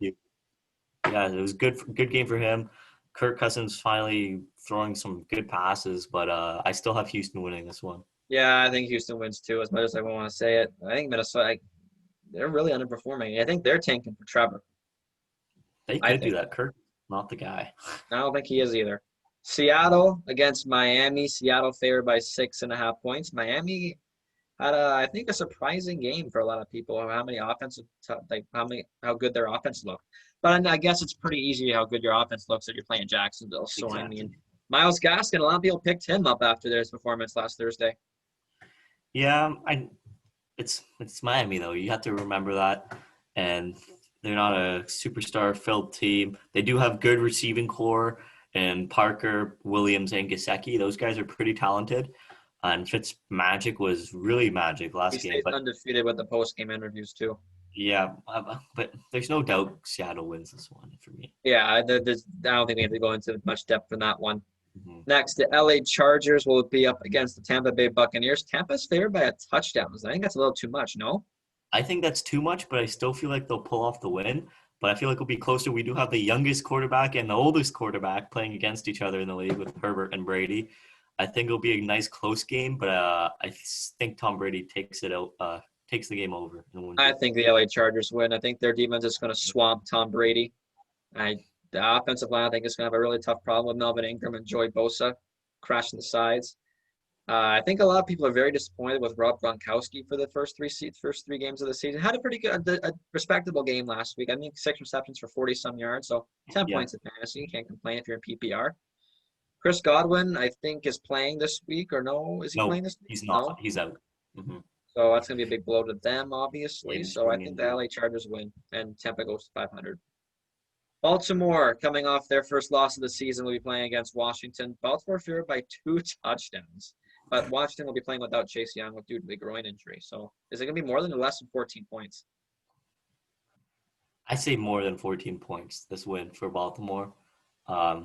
Speaker 2: Yeah, it was good game for him. Kirk Cousins finally throwing some good passes, but I still have Houston winning this one.
Speaker 1: Yeah, I think Houston wins too, as much as I want to say it. I think Minnesota, they're really underperforming. I think they're tanking for Trevor.
Speaker 2: They could do that. Kirk, not the guy.
Speaker 1: I don't think he is either. Seattle against Miami. Seattle favored by 6.5 points. Miami had I think a surprising game for a lot of people. How many offensive, how good their offense looked. But I guess it's pretty easy how good your offense looks if you're playing Jacksonville. So exactly. I mean, Myles Gaskin, a lot of people picked him up after his performance last Thursday.
Speaker 2: Yeah, it's Miami though. You have to remember that, and they're not a superstar-filled team. They do have good receiving core, and Parker, Williams, and Gesicki. Those guys are pretty talented. And Fitzmagic was really magic last game.
Speaker 1: He stayed undefeated with the post-game interviews too.
Speaker 2: Yeah, but there's no doubt Seattle wins this one for me.
Speaker 1: Yeah, I don't think we have to go into much depth in that one. Mm-hmm. Next, the LA Chargers will be up against the Tampa Bay Buccaneers. Tampa's favored by a touchdown. I think that's a little too much, no?
Speaker 2: I think that's too much, but I still feel like they'll pull off the win. But I feel like it'll be closer. We do have the youngest quarterback and the oldest quarterback playing against each other in the league with Herbert and Brady. I think it'll be a nice close game, but I think Tom Brady takes the game over.
Speaker 1: I think the LA Chargers win. I think their defense is going to swamp Tom Brady. The offensive line, I think, is going to have a really tough problem with Melvin Ingram and Joey Bosa crashing the sides. I think a lot of people are very disappointed with Rob Gronkowski for the first three games of the season. Had a pretty good, a respectable game last week. I think 6 receptions for 40-some yards, so 10 points in fantasy. You can't complain if you're in PPR. Chris Godwin, I think, is playing this week, or no? Is he playing this week?
Speaker 2: He's not. No? He's out. Mm-hmm.
Speaker 1: So that's going to be a big blow to them, obviously. So I think the LA Chargers win, and Tampa goes to 500. Baltimore, coming off their first loss of the season, will be playing against Washington. Baltimore favored by 2 touchdowns. But Washington will be playing without Chase Young due to the groin injury. So is it going to be more than or less than 14 points?
Speaker 2: I say more than 14 points, this win for Baltimore.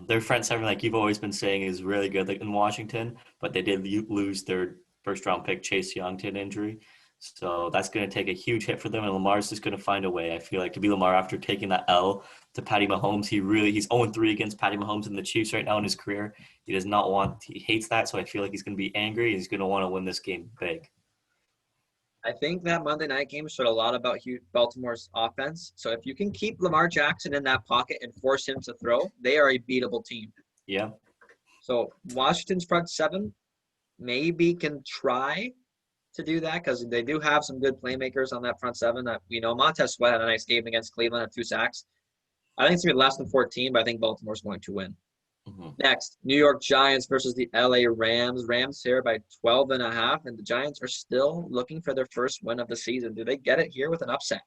Speaker 2: Their front seven, like you've always been saying, is really good in Washington. But they did lose their first-round pick, Chase Young, to an injury. So that's going to take a huge hit for them, and Lamar's just going to find a way. I feel like to be Lamar after taking that L to Patty Mahomes, he's 0-3 against Patty Mahomes and the Chiefs right now in his career. He hates that, so I feel like he's going to be angry. He's going to want to win this game big.
Speaker 1: I think that Monday night game showed a lot about Baltimore's offense. So if you can keep Lamar Jackson in that pocket and force him to throw, they are a beatable team.
Speaker 2: Yeah.
Speaker 1: So Washington's front seven maybe can try to do that because they do have some good playmakers on that front seven. That Montez Sweat had a nice game against Cleveland at 2 sacks. I think it's going to be less than 14, but I think Baltimore's going to win.
Speaker 2: Mhm.
Speaker 1: Next, New York Giants versus the LA Rams. Rams here by 12.5, and the Giants are still looking for their first win of the season. Do they get it here with an upset?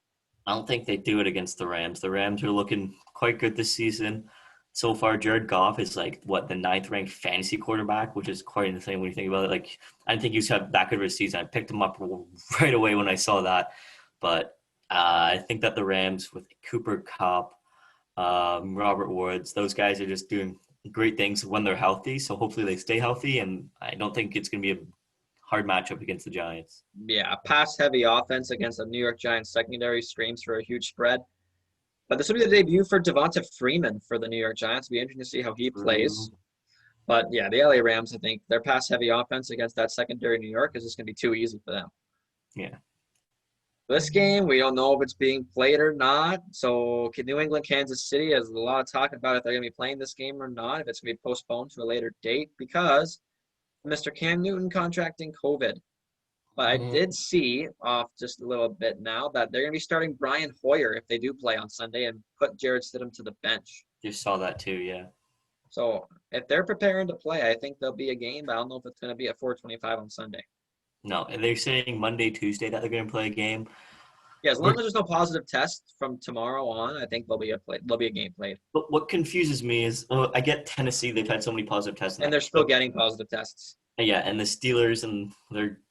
Speaker 2: I don't think they do it against the Rams. The Rams are looking quite good this season. So far, Jared Goff is like what the ninth ranked fantasy quarterback, which is quite insane when you think about it. Like I didn't think he was have that good of a season. I picked him up right away when I saw that. But I think that the Rams with Cooper Kupp, Robert Woods, those guys are just doing great things when they're healthy. So hopefully they stay healthy. And I don't think it's going to be a hard matchup against the Giants.
Speaker 1: Yeah, a pass-heavy offense against the New York Giants secondary screams for a huge spread. But this will be the debut for Devonta Freeman for the New York Giants. It'll be interesting to see how he plays. But yeah, the LA Rams, I think their pass-heavy offense against that secondary New York is just going to be too easy for them.
Speaker 2: Yeah.
Speaker 1: This game, we don't know if it's being played or not. So New England, Kansas City, has a lot of talk about if they're going to be playing this game or not, if it's going to be postponed to a later date because Mr. Cam Newton contracting COVID. But I did see off just a little bit now that they're going to be starting Brian Hoyer if they do play on Sunday and put Jared Stidham to the bench.
Speaker 2: Just saw that too, yeah.
Speaker 1: So if they're preparing to play, I think there'll be a game, but I don't know if it's going to be at 4:25 on Sunday.
Speaker 2: No, and they're saying Monday, Tuesday that they're going to play a game.
Speaker 1: Yeah, as long as there's no positive test from tomorrow on, I think there'll be a game played.
Speaker 2: But what confuses me is, I get Tennessee; they've had so many positive tests,
Speaker 1: And they're still getting positive tests.
Speaker 2: Yeah, and the Steelers and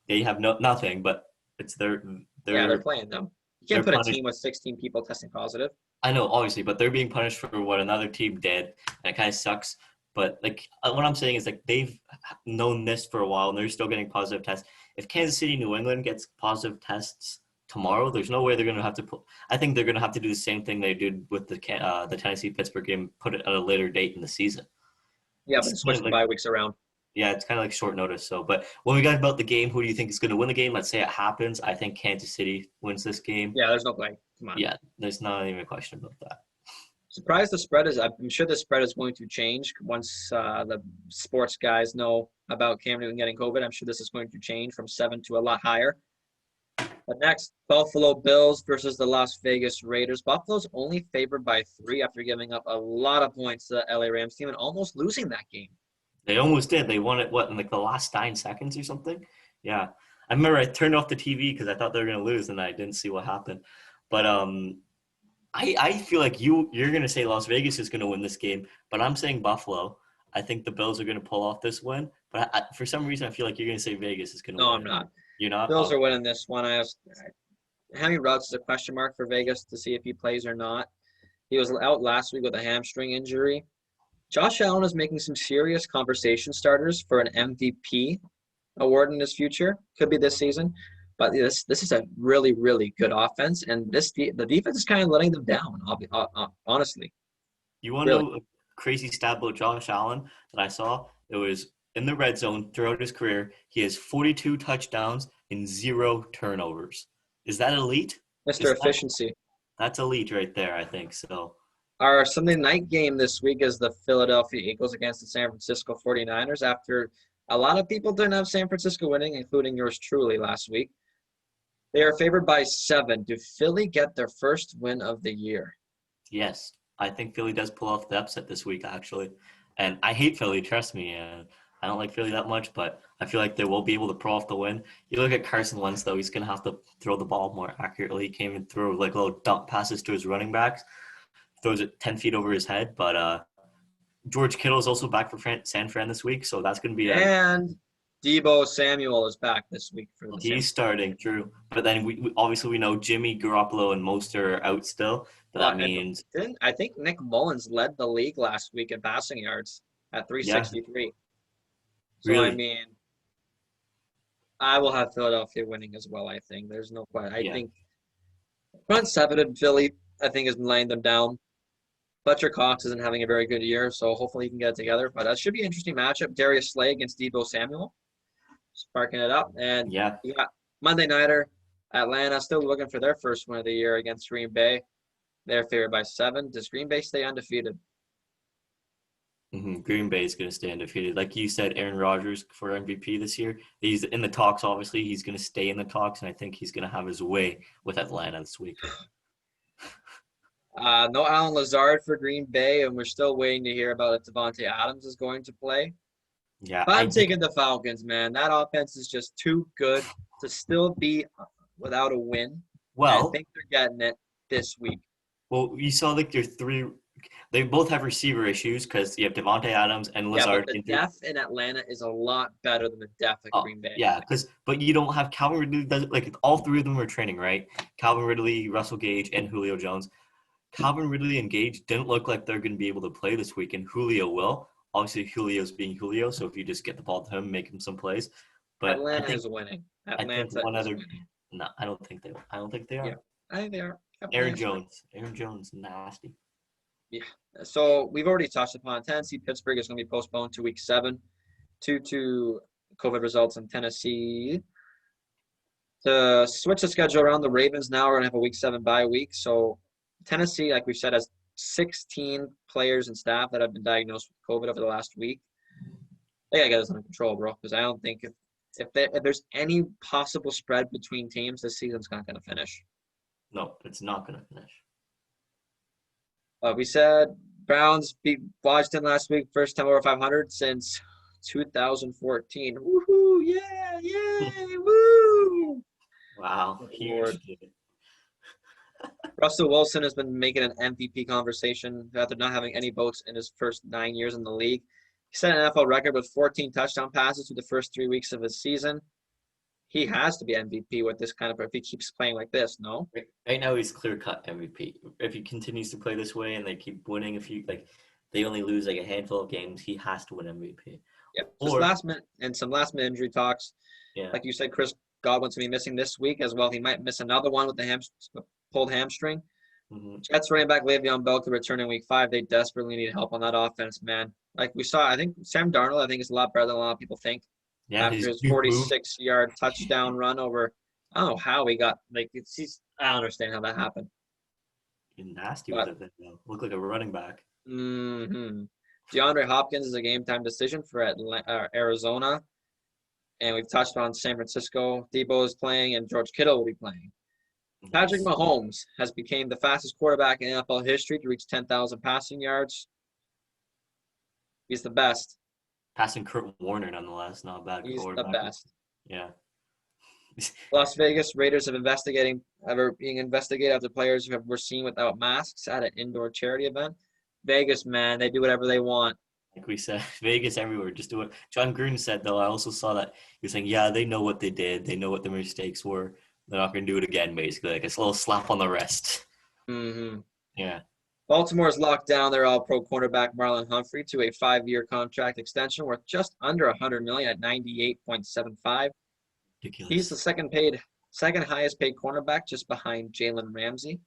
Speaker 2: they have nothing, but it's
Speaker 1: yeah, they're playing them. You can't put a team with 16 people testing positive.
Speaker 2: I know, obviously, but they're being punished for what another team did, and it kind of sucks. But like what I'm saying is like they've known this for a while, and they're still getting positive tests. If Kansas City, New England gets positive tests tomorrow, there's no way they're going to have to put. I think they're going to have to do the same thing they did with the Tennessee Pittsburgh game, put it at a later date in the season.
Speaker 1: Yeah, but switch the bye weeks around.
Speaker 2: Yeah, it's kind of like short notice. So, but when we got about the game, who do you think is going to win the game? Let's say it happens. I think Kansas City wins this game.
Speaker 1: Yeah, there's no play. Come on.
Speaker 2: Yeah, there's not even a question about that.
Speaker 1: Surprised the spread is. I'm sure the spread is going to change once the sports guys know about Cam Newton getting COVID. I'm sure this is going to change from 7 to a lot higher. But next, Buffalo Bills versus the Las Vegas Raiders. Buffalo's only favored by 3 after giving up a lot of points to the LA Rams team and almost losing that game.
Speaker 2: They almost did. They won it, in like the last 9 seconds or something? Yeah. I remember I turned off the TV because I thought they were going to lose, and I didn't see what happened. But I feel like you're going to say Las Vegas is going to win this game, but I'm saying Buffalo. I think the Bills are going to pull off this win. But for some reason, I feel like you're going to say Vegas is going to win.
Speaker 1: No, I'm not.
Speaker 2: You're not?
Speaker 1: Bills are winning this one. Henry Ruggs is a question mark for Vegas to see if he plays or not. He was out last week with a hamstring injury. Josh Allen is making some serious conversation starters for an MVP award in his future. Could be this season. But this is a really, really good offense, and the defense is kind of letting them down, honestly.
Speaker 2: You want to know a crazy stat about Josh Allen that I saw? It was in the red zone throughout his career. He has 42 touchdowns and 0 turnovers. Is that elite?
Speaker 1: Mr. Efficiency.
Speaker 2: That's elite right there, I think so.
Speaker 1: Our Sunday night game this week is the Philadelphia Eagles against the San Francisco 49ers. After a lot of people didn't have San Francisco winning, including yours truly last week. They are favored by 7. Do Philly get their first win of the year?
Speaker 2: Yes. I think Philly does pull off the upset this week, actually. And I hate Philly, trust me. I don't like Philly that much, but I feel like they will be able to pull off the win. You look at Carson Wentz, though, he's going to have to throw the ball more accurately. He can't even throw like little dump passes to his running backs. Throws it 10 feet over his head. But George Kittle is also back for San Fran this week, so that's going to be
Speaker 1: And Deebo Samuel is back this week for the
Speaker 2: He's starting, true. But then we obviously we know Jimmy Garoppolo and Mostert are out still. But that means
Speaker 1: I think Nick Mullins led the league last week in passing yards at 363. Yeah. So really? I mean, I will have Philadelphia winning as well. I think there's no question. I think front 7 in Philly, I think, has been laying them down. Fletcher Cox isn't having a very good year, so hopefully he can get it together. But that should be an interesting matchup. Darius Slay against Deebo Samuel. Sparking it up. And you got Monday Nighter, Atlanta still looking for their first win of the year against Green Bay. They're favored by 7. Does Green Bay stay undefeated?
Speaker 2: Green Bay is going to stay undefeated. Like you said, Aaron Rodgers for MVP this year. He's in the talks, obviously. He's going to stay in the talks, and I think he's going to have his way with Atlanta this week.
Speaker 1: No Alan Lazard for Green Bay, and we're still waiting to hear about if Devontae Adams is going to play.
Speaker 2: Yeah,
Speaker 1: But I'm taking the Falcons, man. That offense is just too good to still be without a win. And I
Speaker 2: well,
Speaker 1: think they're getting it this week.
Speaker 2: you saw like your three. They both have receiver issues because you have Devontae Adams and
Speaker 1: Yeah, but
Speaker 2: Lazard
Speaker 1: the
Speaker 2: injured.
Speaker 1: depth in Atlanta is a lot better than the depth at
Speaker 2: Oh,
Speaker 1: Green Bay.
Speaker 2: yeah, but you don't have Calvin Ridley. Like all three of them were training, right? Calvin Ridley, Russell Gage, and Julio Jones. Calvin Ridley and Gage didn't look like they're going to be able to play this week, and Julio will. Obviously, Julio's being Julio, so if you just get the ball to him, make him some plays. But
Speaker 1: Atlanta is winning.
Speaker 2: I think
Speaker 1: Atlanta
Speaker 2: one
Speaker 1: is
Speaker 2: other.
Speaker 1: winning.
Speaker 2: No, I don't think they. I don't think they
Speaker 1: Yeah,
Speaker 2: are.
Speaker 1: I think they are. Yep,
Speaker 2: Aaron
Speaker 1: Atlanta's winning.
Speaker 2: Jones. Aaron Jones, nasty.
Speaker 1: Yeah. So we've already touched upon Tennessee. Pittsburgh is going to be postponed to week 7 due to COVID results in Tennessee. To switch the schedule around, the Ravens now are going to have a week 7 bye week. So Tennessee, like we said, has 16 players and staff that have been diagnosed with COVID over the last week. They gotta get this under control, bro. Because I don't think if there's any possible spread between teams, this season's not going to finish.
Speaker 2: No, it's not going to finish.
Speaker 1: We said Browns beat Washington last week, first time over 500 since 2014. Woohoo! Yeah, yay! Woo!
Speaker 2: Wow,
Speaker 1: Good Lord.
Speaker 2: huge.
Speaker 1: Russell Wilson has been making an MVP conversation after not having any votes in his first 9 years in the league. He set an NFL record with 14 touchdown passes through the first 3 weeks of his season. He has to be MVP with this kind of if he keeps playing like this, no?
Speaker 2: Right now, he's clear-cut MVP. If he continues to play this way and they keep winning, they only lose like a handful of games, he has to win MVP.
Speaker 1: Yeah. Just
Speaker 2: Or
Speaker 1: last minute and some last minute injury talks.
Speaker 2: yeah,
Speaker 1: Like you said, Chris Godwin's going to be missing this week as well. He might miss another one with the pulled hamstring.
Speaker 2: mm-hmm.
Speaker 1: Jets running back Le'Veon Bell could return in week 5. They desperately need help on that offense, man. Like we saw, I think Sam Darnold, I think, is a lot better than a lot of people think.
Speaker 2: Yeah,
Speaker 1: After his 46-yard touchdown run over, I don't know how he got, I don't understand how that happened.
Speaker 2: Nasty with it, though. Look like a running back.
Speaker 1: DeAndre Hopkins is a game-time decision for Arizona. And we've touched on San Francisco. Debo is playing, and George Kittle will be playing.
Speaker 2: Nice.
Speaker 1: Patrick Mahomes has become the fastest quarterback in NFL history to reach 10,000 passing yards. He's the best.
Speaker 2: Passing Kurt Warner, nonetheless, not a bad
Speaker 1: He's
Speaker 2: quarterback.
Speaker 1: the best.
Speaker 2: Yeah.
Speaker 1: Las Vegas Raiders are being investigated after players who were seen without masks at an indoor charity event. Vegas, man, they do whatever they want.
Speaker 2: Like we said, Vegas everywhere, just do it. John Gruden said, though, I also saw that he was saying, yeah, they know what they did. They know what the mistakes were. They're not going to do it again, basically. Like a little slap on the wrist.
Speaker 1: Mm-hmm.
Speaker 2: Yeah.
Speaker 1: Baltimore's locked down their all-pro cornerback Marlon Humphrey to a 5-year contract extension worth just under $100 million at $98.75.
Speaker 2: Ridiculous.
Speaker 1: He's the second highest paid cornerback, just behind Jalen Ramsey.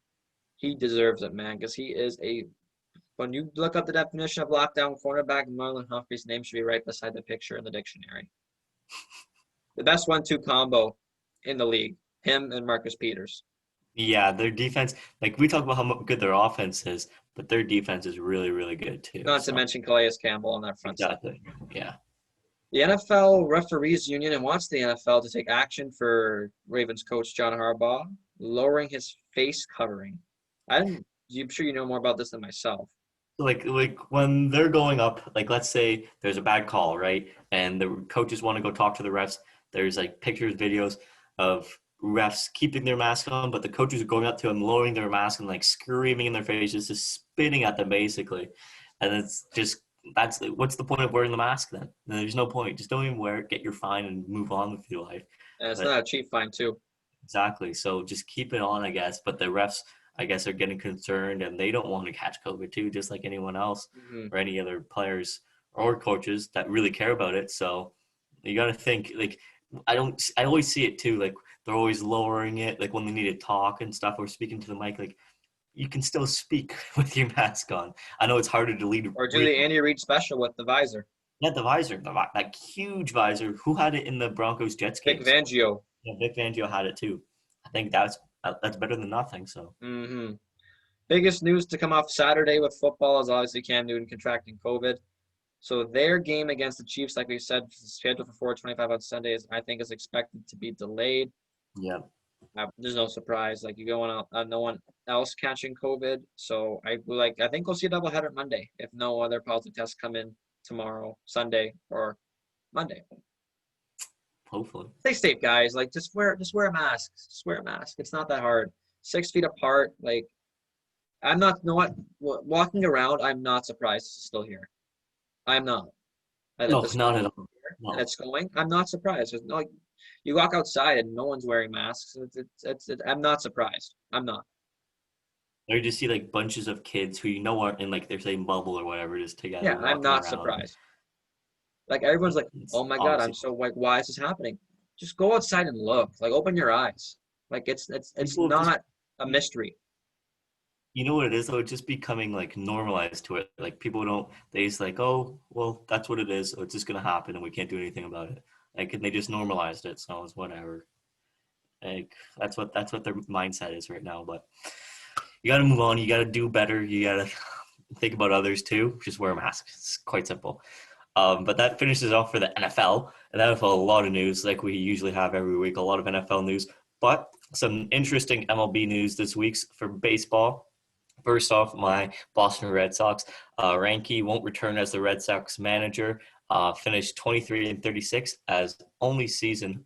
Speaker 1: He deserves it, man, because he is when you look up the definition of lockdown cornerback, Marlon Humphrey's name should be right beside the picture in the dictionary. The best 1-2 combo in the league, him and Marcus Peters.
Speaker 2: Yeah, their defense, like we talk about how good their offense is, but their defense is really, really good too.
Speaker 1: Not to mention Calais Campbell on that front
Speaker 2: side. Yeah.
Speaker 1: The NFL Referees Union wants the NFL to take action for Ravens coach John Harbaugh, lowering his face covering. I'm sure you know more about this than myself.
Speaker 2: Like when they're going up, like let's say there's a bad call, right? And the coaches want to go talk to the refs. There's like pictures, videos of refs keeping their mask on, but the coaches are going up to them, lowering their mask and like screaming in their faces, just spitting at them basically. And it's just what's the point of wearing the mask then? There's no point. Just don't even wear it, get your fine, and move on with your life.
Speaker 1: And it's not a cheap fine too.
Speaker 2: Exactly. So just keep it on, I guess. But the refs, I guess, are getting concerned, and they don't want to catch COVID too, just like anyone else or any other players or coaches that really care about it. So you got to think, like, I always see it too, like they're always lowering it, like when they need to talk and stuff or speaking to the mic, like you can still speak with your mask on. I know it's harder to lead.
Speaker 1: Or do the Andy Reid special with the visor.
Speaker 2: Yeah, the visor, that huge visor. Who had it in the Broncos Jets game?
Speaker 1: Vic Fangio.
Speaker 2: Yeah, Vic Fangio had it too. I think that's better than nothing. So.
Speaker 1: Biggest news to come off Saturday with football is obviously Cam Newton contracting COVID. So their game against the Chiefs, like we said, scheduled for 4:25 on Sunday, I think is expected to be delayed.
Speaker 2: Yeah.
Speaker 1: There's no surprise. Like you going out, no one else catching COVID. So I think we'll see a doubleheader Monday if no other positive tests come in tomorrow, Sunday, or Monday.
Speaker 2: Hopefully.
Speaker 1: Stay safe, guys. Like just wear a mask. Just wear a mask. It's not that hard. 6 feet apart. Like I'm not. You know what? Walking around, I'm not surprised it's still here. I'm not. And if
Speaker 2: No,
Speaker 1: the
Speaker 2: not
Speaker 1: school
Speaker 2: at
Speaker 1: is
Speaker 2: all.
Speaker 1: here and
Speaker 2: No.
Speaker 1: it's going, I'm not surprised. There's no, like, you walk outside and no one's wearing masks. I'm not surprised. I'm not.
Speaker 2: Or you just see like bunches of kids who are in like their same bubble or whatever, just
Speaker 1: Yeah,
Speaker 2: together
Speaker 1: I'm
Speaker 2: walking
Speaker 1: not
Speaker 2: around.
Speaker 1: surprised. Like everyone's like,
Speaker 2: It's
Speaker 1: oh my God, I'm
Speaker 2: obviously
Speaker 1: so like, why is this happening? Just go outside and look. Like open your eyes. Like it's
Speaker 2: people have just
Speaker 1: not a mystery.
Speaker 2: you know what it is though, it's just becoming like normalized to it. Like people don't they just like, oh well that's what it is, so it's just gonna happen and we can't do anything about it. Like and they just normalized it, so it's whatever. Like that's what their mindset is right now. But you gotta move on, you gotta do better, you gotta think about others too. Just wear a mask. It's quite simple. But that finishes off for the NFL. And NFL, a lot of news like we usually have every week, a lot of NFL news. But some interesting MLB news this week for baseball. First off, my Boston Red Sox, Ranky won't return as the Red Sox manager. Finished 23-36 as only season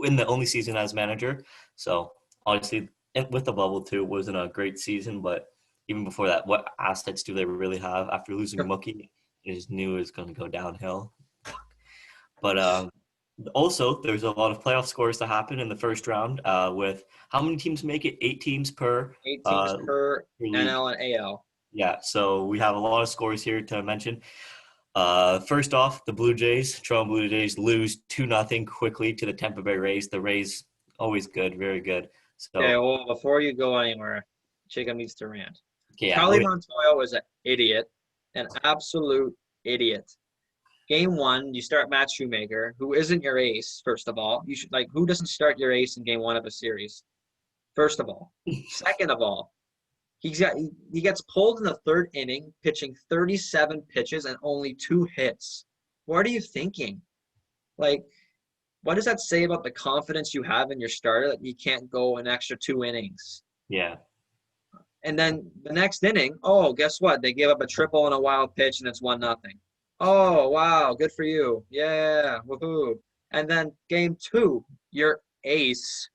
Speaker 2: in the only season as manager. So obviously, with the bubble too, it wasn't a great season. But even before that, what assets do they really have after losing Mookie? They just knew it was going to go downhill. But also, there's a lot of playoff scores to happen in the first round. With how many teams make it? 8 teams per
Speaker 1: 8 teams per
Speaker 2: league.
Speaker 1: NL and AL.
Speaker 2: Yeah, so we have a lot of scores here to mention. First off, the Toronto Blue Jays lose 2-0 quickly to the Tampa Bay Rays. The Rays, always good, very good.
Speaker 1: Okay,
Speaker 2: So,
Speaker 1: well, before you go anywhere, Jacob needs to rant.
Speaker 2: okay, yeah,
Speaker 1: Charlie Montoya was an idiot, an absolute idiot. Game one, you start Matt Shoemaker, who isn't your ace, first of all. You should who doesn't start your ace in game one of a series? First of all. Second of all, he gets pulled in the third inning, pitching 37 pitches and only 2 hits. What are you thinking? Like, what does that say about the confidence you have in your starter that you can't go an extra 2 innings?
Speaker 2: yeah,
Speaker 1: And then the next inning, oh, guess what? They gave up a triple and a wild pitch, and it's 1-0. Oh, wow, good for you. Yeah, woohoo. And then game two, your ace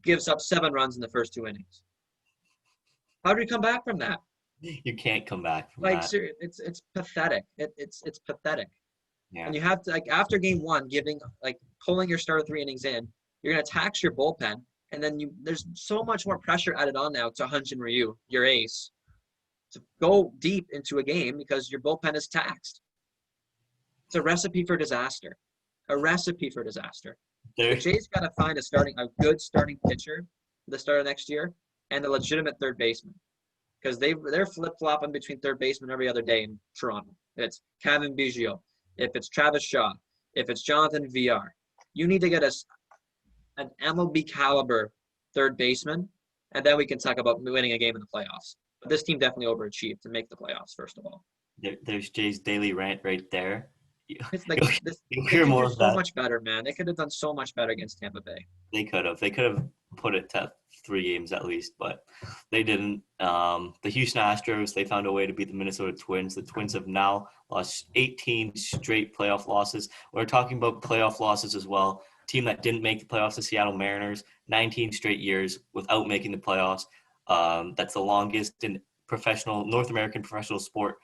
Speaker 1: gives up 7 runs in the first 2 innings. How do you come back from that?
Speaker 2: you can't come back from
Speaker 1: Like,
Speaker 2: that.
Speaker 1: seriously, it's pathetic. It's pathetic.
Speaker 2: Yeah,
Speaker 1: And you have to after game one, pulling your starter 3 innings in, you're gonna tax your bullpen, and then there's so much more pressure added on now to Hyun-Jin Ryu, your ace, to go deep into a game because your bullpen is taxed. It's a recipe for disaster. A recipe for disaster. The
Speaker 2: there.
Speaker 1: Jays got to find a good starting pitcher for the start of next year and a legitimate third baseman because they're flip flopping between third baseman every other day in Toronto. It's Kevin Biggio, if it's Travis Shaw, if it's Jonathan VR. You need to get an MLB caliber third baseman, and then we can talk about winning a game in the playoffs. But this team definitely overachieved to make the playoffs, first of all.
Speaker 2: There's Jay's daily rant right there.
Speaker 1: It's like
Speaker 2: You'll
Speaker 1: they
Speaker 2: hear
Speaker 1: could
Speaker 2: more
Speaker 1: do
Speaker 2: of
Speaker 1: so
Speaker 2: that.
Speaker 1: much better, man. They could have done so much better against Tampa Bay.
Speaker 2: They could have. They could have put it to 3 games at least, but they didn't. The Houston Astros, they found a way to beat the Minnesota Twins. The Twins have now lost 18 straight playoff losses. We're talking about playoff losses as well. Team that didn't make the playoffs, the Seattle Mariners, 19 straight years without making the playoffs. That's the longest in North American professional sport.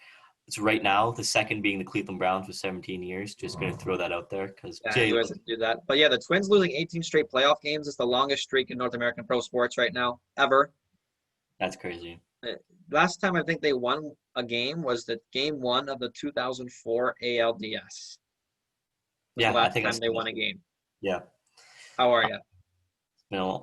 Speaker 2: It's right now, the second being the Cleveland Browns with 17 years. Just going to throw that out there because
Speaker 1: Yeah,
Speaker 2: Jay,
Speaker 1: you guys do that. But yeah, the Twins losing 18 straight playoff games is the longest streak in North American pro sports right now, ever.
Speaker 2: that's crazy.
Speaker 1: Last time I think they won a game was the game one of the 2004 ALDS. Was the
Speaker 2: Yeah, I
Speaker 1: last
Speaker 2: think I
Speaker 1: time
Speaker 2: saw
Speaker 1: they
Speaker 2: that.
Speaker 1: won a game.
Speaker 2: Yeah.
Speaker 1: How are you?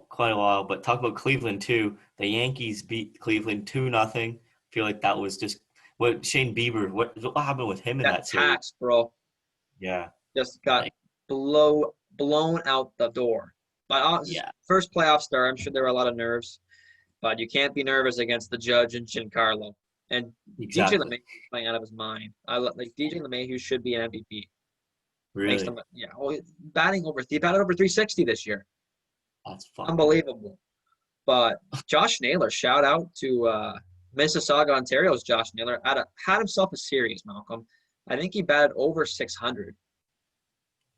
Speaker 2: Quite a while. But talk about Cleveland too. The Yankees beat Cleveland 2-0. Feel like that was just what Shane Bieber. What happened with him in
Speaker 1: That
Speaker 2: that series?
Speaker 1: tax, bro,
Speaker 2: Yeah,
Speaker 1: just got
Speaker 2: like
Speaker 1: blown out the door. But
Speaker 2: yeah,
Speaker 1: first playoff star, I'm sure there were a lot of nerves. But you can't be nervous against the judge and Giancarlo. And DJ
Speaker 2: exactly.
Speaker 1: LeMahieu is playing out of his mind. Like DJ LeMahieu should be an MVP. Thanks to
Speaker 2: Really.
Speaker 1: he batted over 360 this year.
Speaker 2: That's fucked up.
Speaker 1: Unbelievable. But Josh Naylor, shout out to Mississauga, Ontario's Josh Naylor, had himself a series, Malcolm. I think he batted over 600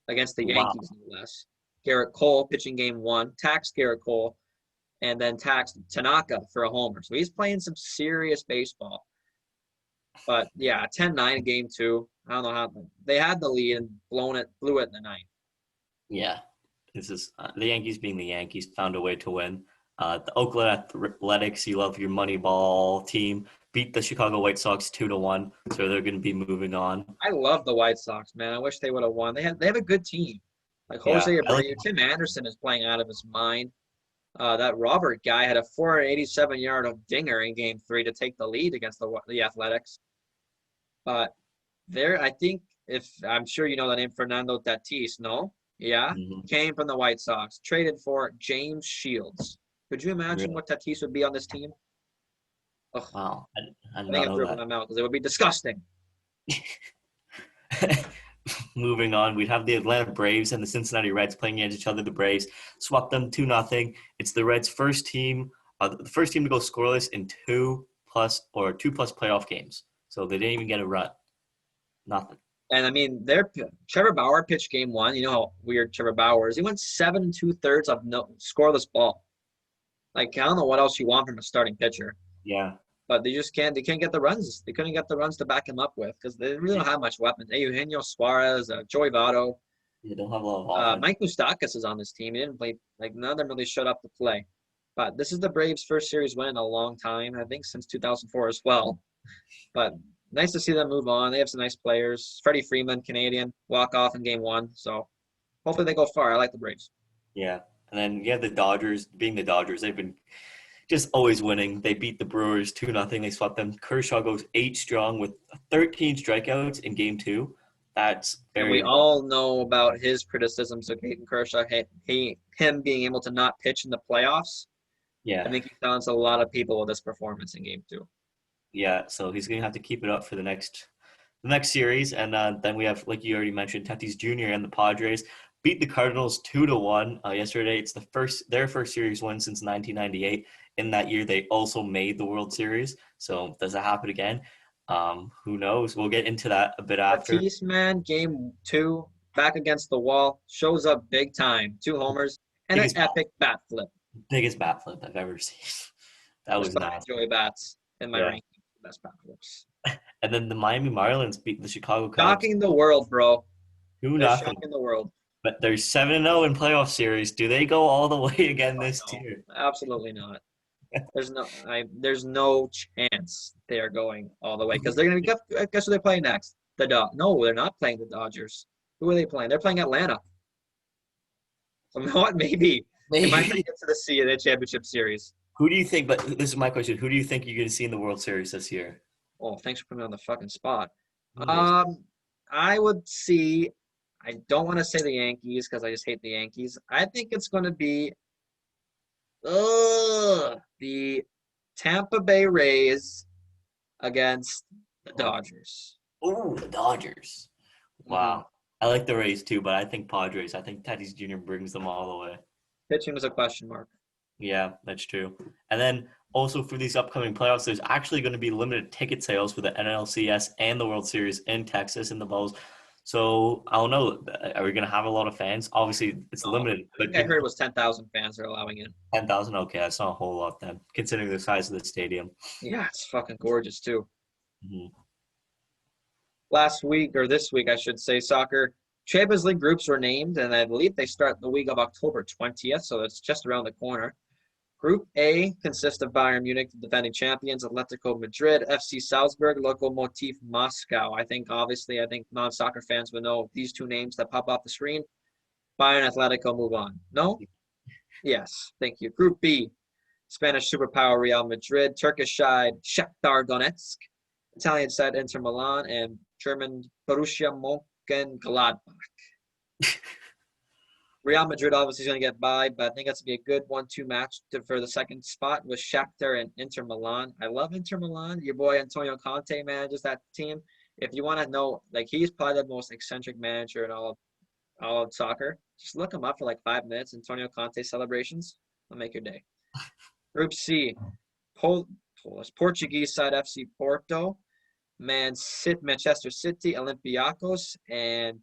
Speaker 1: against the
Speaker 2: Wow.
Speaker 1: Yankees, no less. Garrett Cole pitching game one, taxed Garrett Cole, and then taxed Tanaka for a homer. So he's playing some serious baseball. But yeah, 10-9 game two. I don't know how they had the lead and blew it in the ninth.
Speaker 2: Yeah. This is the Yankees being the Yankees found a way to win. The Oakland Athletics, you love your money ball team, beat the Chicago White Sox 2-1. So they're going to be moving on.
Speaker 1: I love the White Sox, man. I wish they would have won. They have a good team. Like Jose
Speaker 2: Yeah.
Speaker 1: Abreu, Tim Anderson is playing out of his mind. That Robert guy had a 487-yard dinger in game three to take the lead against the Athletics. But I think I'm sure you know the name Fernando Tatis, no? Yeah?
Speaker 2: Mm-hmm.
Speaker 1: Came from the White Sox, traded for James Shields. Could you imagine
Speaker 2: Really?
Speaker 1: what Tatis would be on this team? Ugh,
Speaker 2: Wow. I did
Speaker 1: I think
Speaker 2: not
Speaker 1: I
Speaker 2: know
Speaker 1: threw up in
Speaker 2: that.
Speaker 1: my mouth because it would be disgusting.
Speaker 2: Moving on, we have the Atlanta Braves and the Cincinnati Reds playing against each other. The Braves swept them 2-0. It's the Reds' first team, the first team to go scoreless in two plus playoff games. So they didn't even get a run. Nothing.
Speaker 1: And I mean, Trevor Bauer pitched game one. You know how weird Trevor Bauer is. He went 7 2/3 of no scoreless ball. Like, I don't know what else you want from a starting pitcher.
Speaker 2: Yeah.
Speaker 1: But they just can't. They can't get the runs. They couldn't get the runs to back him up with because they really don't have much weapons. Hey, Eugenio Suarez, Joey Votto,
Speaker 2: They don't have a lot of offense.
Speaker 1: Mike Moustakas is on this team. He didn't play. Like, none of them really showed up to play. But this is the Braves' first series win in a long time. I think since 2004 as well. But nice to see them move on. They have some nice players. Freddie Freeman, Canadian, walk off in game one. So hopefully they go far. I like the Braves.
Speaker 2: Yeah. And then you have the Dodgers. Being the Dodgers, they've been just always winning. They beat the Brewers 2-0. They swept them. Kershaw goes 8 strong with 13 strikeouts in game two. That's
Speaker 1: And we
Speaker 2: very
Speaker 1: all know about his criticisms of Clayton Kershaw, him being able to not pitch in the playoffs. I
Speaker 2: yeah.
Speaker 1: think he silenced a lot of people with this performance in game two.
Speaker 2: Yeah, so he's gonna have to keep it up for the next series, and then we have, like you already mentioned, Tatis Jr. and the Padres beat the Cardinals 2-1 yesterday. It's their first series win since 1998. In that year, they also made the World Series. So does it happen again? Who knows? We'll get into that a bit after.
Speaker 1: Tatis, man, game two, back against the wall, shows up big time. 2 homers and an
Speaker 2: Biggest
Speaker 1: epic bat flip.
Speaker 2: biggest bat flip I've ever seen. That was
Speaker 1: Just behind
Speaker 2: nasty.
Speaker 1: Joey Bats in my
Speaker 2: Yeah.
Speaker 1: ranking. Best bat flips.
Speaker 2: And then the Miami Marlins beat the Chicago Cubs
Speaker 1: Shocking the world, bro. They're
Speaker 2: 2-0.
Speaker 1: shocking the world.
Speaker 2: But they're 7-0 in playoff series. Do they go all the way again this
Speaker 1: No,
Speaker 2: year?
Speaker 1: absolutely not. There's no chance they are going all the way because they're gonna guess who they play next? No, they're not playing the Dodgers. Who are they playing? They're playing Atlanta. So you know what? Maybe they might not get to the championship series.
Speaker 2: Who do you think? But this is my question. Who do you think you're going to see in the World Series this year?
Speaker 1: Oh, thanks for putting me on the fucking spot.
Speaker 2: Who
Speaker 1: I would see. I don't want to say the Yankees because I just hate the Yankees. I think it's going to be the Tampa Bay Rays against the Dodgers.
Speaker 2: Oh, the Dodgers. Wow. I like the Rays too, but I think Padres. I think Tatis Jr. brings them all the way.
Speaker 1: Pitching is a question mark.
Speaker 2: Yeah, that's true. And then also for these upcoming playoffs, there's actually going to be limited ticket sales for the NLCS and the World Series in Texas in the Bowls. So I don't know. Are we going to have a lot of fans? Obviously, it's limited.
Speaker 1: I think I heard it was 10,000 fans they're allowing in.
Speaker 2: 10,000. Okay, that's not a whole lot then, considering the size of the stadium.
Speaker 1: Yeah, it's fucking gorgeous too.
Speaker 2: Mm-hmm.
Speaker 1: Last week, or this week, I should say, soccer Champions League groups were named, and I believe they start the week of October 20th, so it's just around the corner. Group A consists of Bayern Munich, the defending champions, Atletico Madrid, FC Salzburg, Lokomotiv Moscow. I think non-soccer fans would know these two names that pop off the screen. Bayern, Atletico, move on. No? Yes, thank you. Group B, Spanish superpower Real Madrid, Turkish side Shakhtar Donetsk, Italian side Inter Milan, and German Borussia Mönchengladbach. Real Madrid obviously is going to get by, but I think that's going to be a good 1-2 match for the second spot with Shakhtar and Inter Milan. I love Inter Milan. Your boy Antonio Conte manages that team. If you want to know, like, he's probably the most eccentric manager in all of soccer. Just look them up for like 5 minutes. Antonio Conte celebrations. I'll make your day. Group C, Polish Portuguese side FC Porto, Manchester City, Olympiacos, and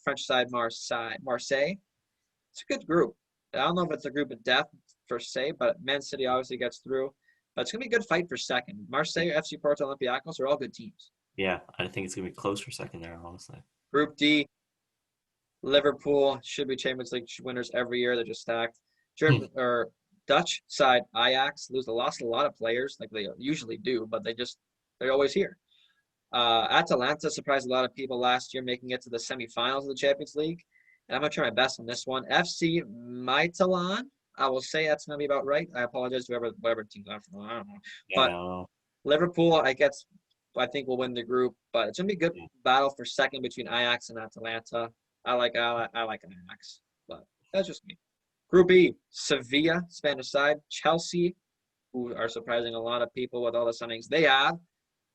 Speaker 1: French side Marseille. It's a good group. I don't know if it's a group of death per se, but Man City obviously gets through. But it's gonna be a good fight for second. Marseille, FC Porto, Olympiacos are all good teams.
Speaker 2: Yeah, I think it's gonna be close for second there, honestly.
Speaker 1: Group D, Liverpool should be Champions League winners every year. They're just stacked. German or Dutch side Ajax lost a lot of players like they usually do, but they're always here. Atalanta surprised a lot of people last year, making it to the semifinals of the Champions League. And I'm gonna try my best on this one. FC Midtjylland. I will say that's gonna be about right. I apologize to whatever teams I'm from. I don't know.
Speaker 2: Yeah,
Speaker 1: But
Speaker 2: I don't know.
Speaker 1: Liverpool, I think will win the group, but it's gonna be a good battle for second between Ajax and Atalanta. I like Ajax, but that's just me. Group E, Sevilla, Spanish side, Chelsea, who are surprising a lot of people with all the signings they have,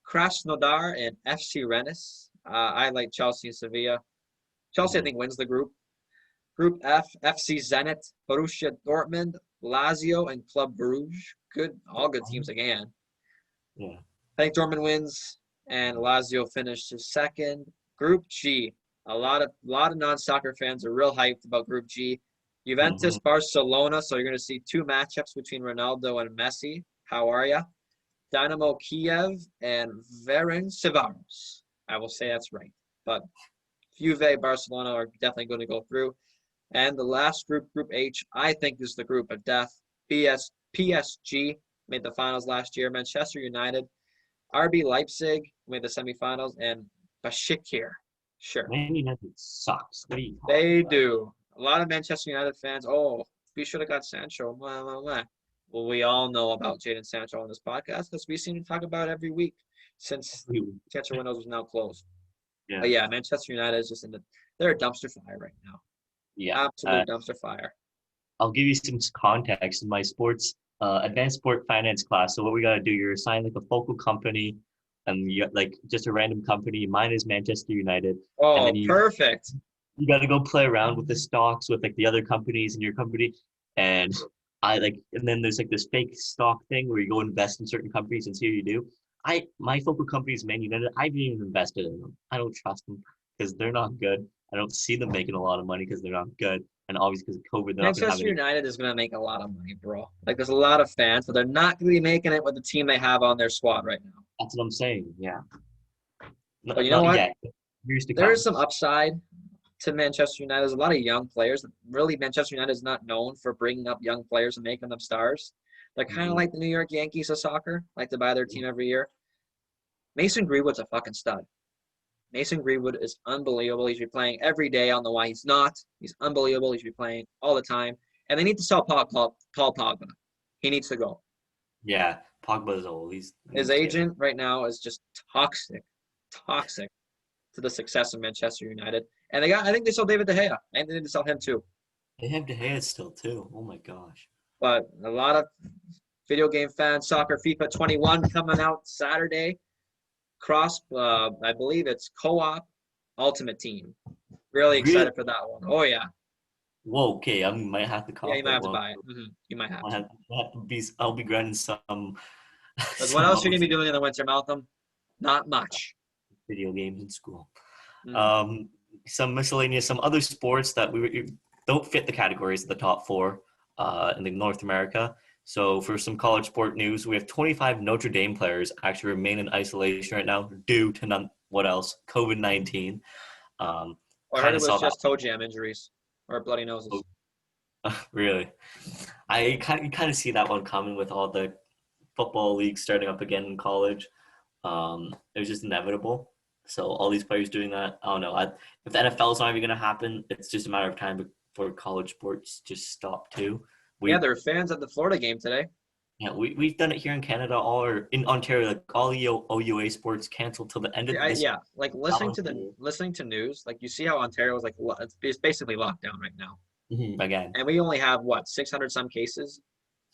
Speaker 1: Krasnodar and FC Rennes. I like Chelsea and Sevilla. Chelsea, I think, wins the group. Group F, FC Zenit, Borussia Dortmund, Lazio, and Club Brugge. All good teams again.
Speaker 2: Yeah.
Speaker 1: I think Dortmund wins, and Lazio finishes second. Group G, a lot of non-soccer fans are real hyped about Group G. Juventus, Barcelona, so you're going to see two matchups between Ronaldo and Messi. How are ya? Dynamo Kiev and Ferencváros. I will say that's right. But Juve, Barcelona are definitely going to go through. And the last group, Group H, I think is the group of death. PSG made the finals last year. Manchester United, RB Leipzig made the semifinals, and Besiktas. Sure.
Speaker 2: Man United sucks. What are you
Speaker 1: They
Speaker 2: about?
Speaker 1: do. A lot of Manchester United fans, we should have got Sancho. Blah, blah, blah. Well, we all know about Jadon Sancho on this podcast because we seem to talk about it every week since transfer windows was now closed.
Speaker 2: Yeah.
Speaker 1: But yeah, Manchester United is just they're a dumpster fire right now.
Speaker 2: Yeah.
Speaker 1: Absolute dumpster fire.
Speaker 2: I'll give you some context in my advanced sport finance class. So what we got to do, you're assigned like a focal company and you got like just a random company. Mine is Manchester United. And then
Speaker 1: Perfect.
Speaker 2: You got to go play around with the stocks with like the other companies in your company. And then there's like this fake stock thing where you go invest in certain companies and see what you do. My focal company is Man United. I haven't even invested in them. I don't trust them because they're not good. I don't see them making a lot of money because they're not good. And obviously because of COVID, they're
Speaker 1: Manchester
Speaker 2: not going to have
Speaker 1: United is going to make a lot of money, bro. Like, there's a lot of fans, but they're not going to be making it with the team they have on their squad right now.
Speaker 2: That's what I'm saying. Yeah.
Speaker 1: But you know what?
Speaker 2: Yet. Years to
Speaker 1: There
Speaker 2: come.
Speaker 1: is some upside to Manchester United. There's a lot of young players. Really, Manchester United is not known for bringing up young players and making them stars. They're kind of like the New York Yankees of soccer, like to buy their team every year. Mason Greenwood's a fucking stud. Mason Greenwood is unbelievable. He should be playing every day. I don't know why he's not. He's unbelievable. He should be playing all the time. And they need to sell Paul Pogba. He needs to go.
Speaker 2: Yeah, Pogba's old.
Speaker 1: His agent right now is just toxic to the success of Manchester United. And I think they sold David De Gea. And they need to sell him too.
Speaker 2: They have De Gea still too. Oh my gosh.
Speaker 1: But a lot of video game fans, soccer, FIFA 21 coming out Saturday. I believe it's co-op Ultimate Team. Really excited for that one. Oh yeah.
Speaker 2: Whoa. Okay, I might have to call.
Speaker 1: Yeah, you might have to buy it. You might have to.
Speaker 2: I'll be grinding some.
Speaker 1: But what else are you gonna be doing in the winter, Malcolm? Not much.
Speaker 2: Video games in school. Some miscellaneous, some other sports that we don't fit the categories of the top four in the North America. So for some college sport news, we have 25 Notre Dame players actually remain in isolation right now due to COVID-19.
Speaker 1: I heard it was just toe jam injuries or bloody noses.
Speaker 2: Really? I kind of see that one coming with all the football leagues starting up again in college. It was just inevitable. So all these players doing that, I don't know. If the NFL is not even going to happen, it's just a matter of time before college sports just stop too.
Speaker 1: There are fans at the Florida game today.
Speaker 2: Yeah, we've done it here in Canada, or in Ontario, like all OUA sports canceled till the end of this.
Speaker 1: Yeah, like listening to news, like you see how Ontario is like it's basically locked down right now.
Speaker 2: Again.
Speaker 1: And we only have 600 some cases.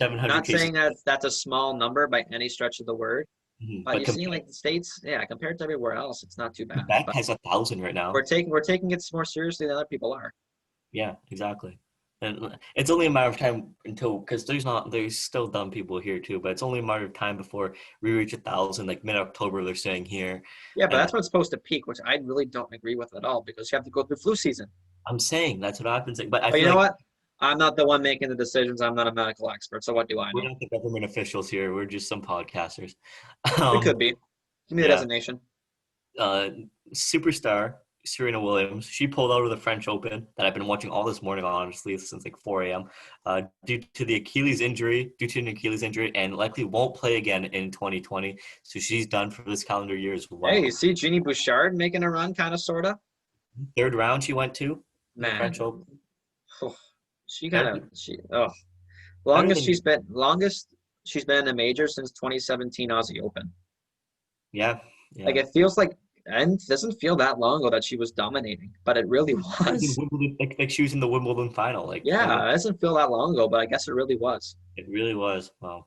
Speaker 2: 700
Speaker 1: Not
Speaker 2: cases.
Speaker 1: saying that that's a small number by any stretch of the word. But you see, like the states, compared to everywhere else, it's not too bad.
Speaker 2: Quebec has 1,000 right now.
Speaker 1: We're taking it more seriously than other people are.
Speaker 2: Yeah, exactly. And it's only a matter of time until, because there's still dumb people here too, but it's only a matter of time before we reach 1,000, like mid-October, they're saying here.
Speaker 1: Yeah, but
Speaker 2: And
Speaker 1: that's when it's supposed to peak, which I really don't agree with at all because you have to go through flu season.
Speaker 2: I'm saying that's what happens. But I
Speaker 1: But you
Speaker 2: feel
Speaker 1: know
Speaker 2: like
Speaker 1: what? I'm not the one making the decisions. I'm not a medical expert, so what do I
Speaker 2: we're
Speaker 1: know?
Speaker 2: not the government officials here. We're just some podcasters.
Speaker 1: We could
Speaker 2: Um,
Speaker 1: be. Give me the
Speaker 2: yeah.
Speaker 1: designation.
Speaker 2: uh, Superstar Serena Williams. She pulled out of the French Open that I've been watching all this morning, honestly, since like 4 a.m. Due to an Achilles injury, and likely won't play again in 2020. So she's done for this calendar year as
Speaker 1: Hey,
Speaker 2: well.
Speaker 1: you see Jeannie Bouchard making a run, kind of, sort of?
Speaker 2: Third round she went to in the
Speaker 1: Man,
Speaker 2: French Open.
Speaker 1: she kind
Speaker 2: Better
Speaker 1: of
Speaker 2: than
Speaker 1: she
Speaker 2: better than you.
Speaker 1: longest she's been in a major since 2017 Aussie Open.
Speaker 2: Yeah,
Speaker 1: Like
Speaker 2: yeah.
Speaker 1: it feels like and it doesn't feel that long ago that she was dominating, but it really
Speaker 2: She was in
Speaker 1: was.
Speaker 2: Wimbledon, like she was in the Wimbledon final. Like I
Speaker 1: Yeah,
Speaker 2: don't.
Speaker 1: it doesn't feel that long ago, but I guess it really was.
Speaker 2: It really was. Wow.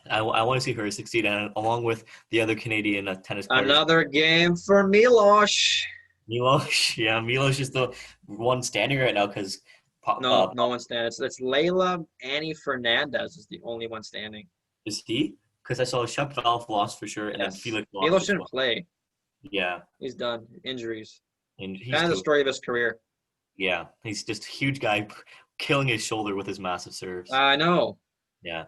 Speaker 2: I want to see her succeed, and along with the other Canadian tennis players.
Speaker 1: Another game for Milosh.
Speaker 2: Milos, yeah, Milos is the one standing right now because
Speaker 1: No, no one's standing. It's Layla Annie Fernandez is the only one standing.
Speaker 2: is he? Because I saw Shapovalov lost for sure, and then
Speaker 1: Yes.
Speaker 2: Felix lost
Speaker 1: Milosh
Speaker 2: as
Speaker 1: didn't
Speaker 2: well.
Speaker 1: play.
Speaker 2: Yeah,
Speaker 1: He's done. Injuries.
Speaker 2: and he's
Speaker 1: Kind of the
Speaker 2: too.
Speaker 1: story of his career.
Speaker 2: Yeah, he's just a huge guy, killing his shoulder with his massive serves.
Speaker 1: I know.
Speaker 2: Yeah.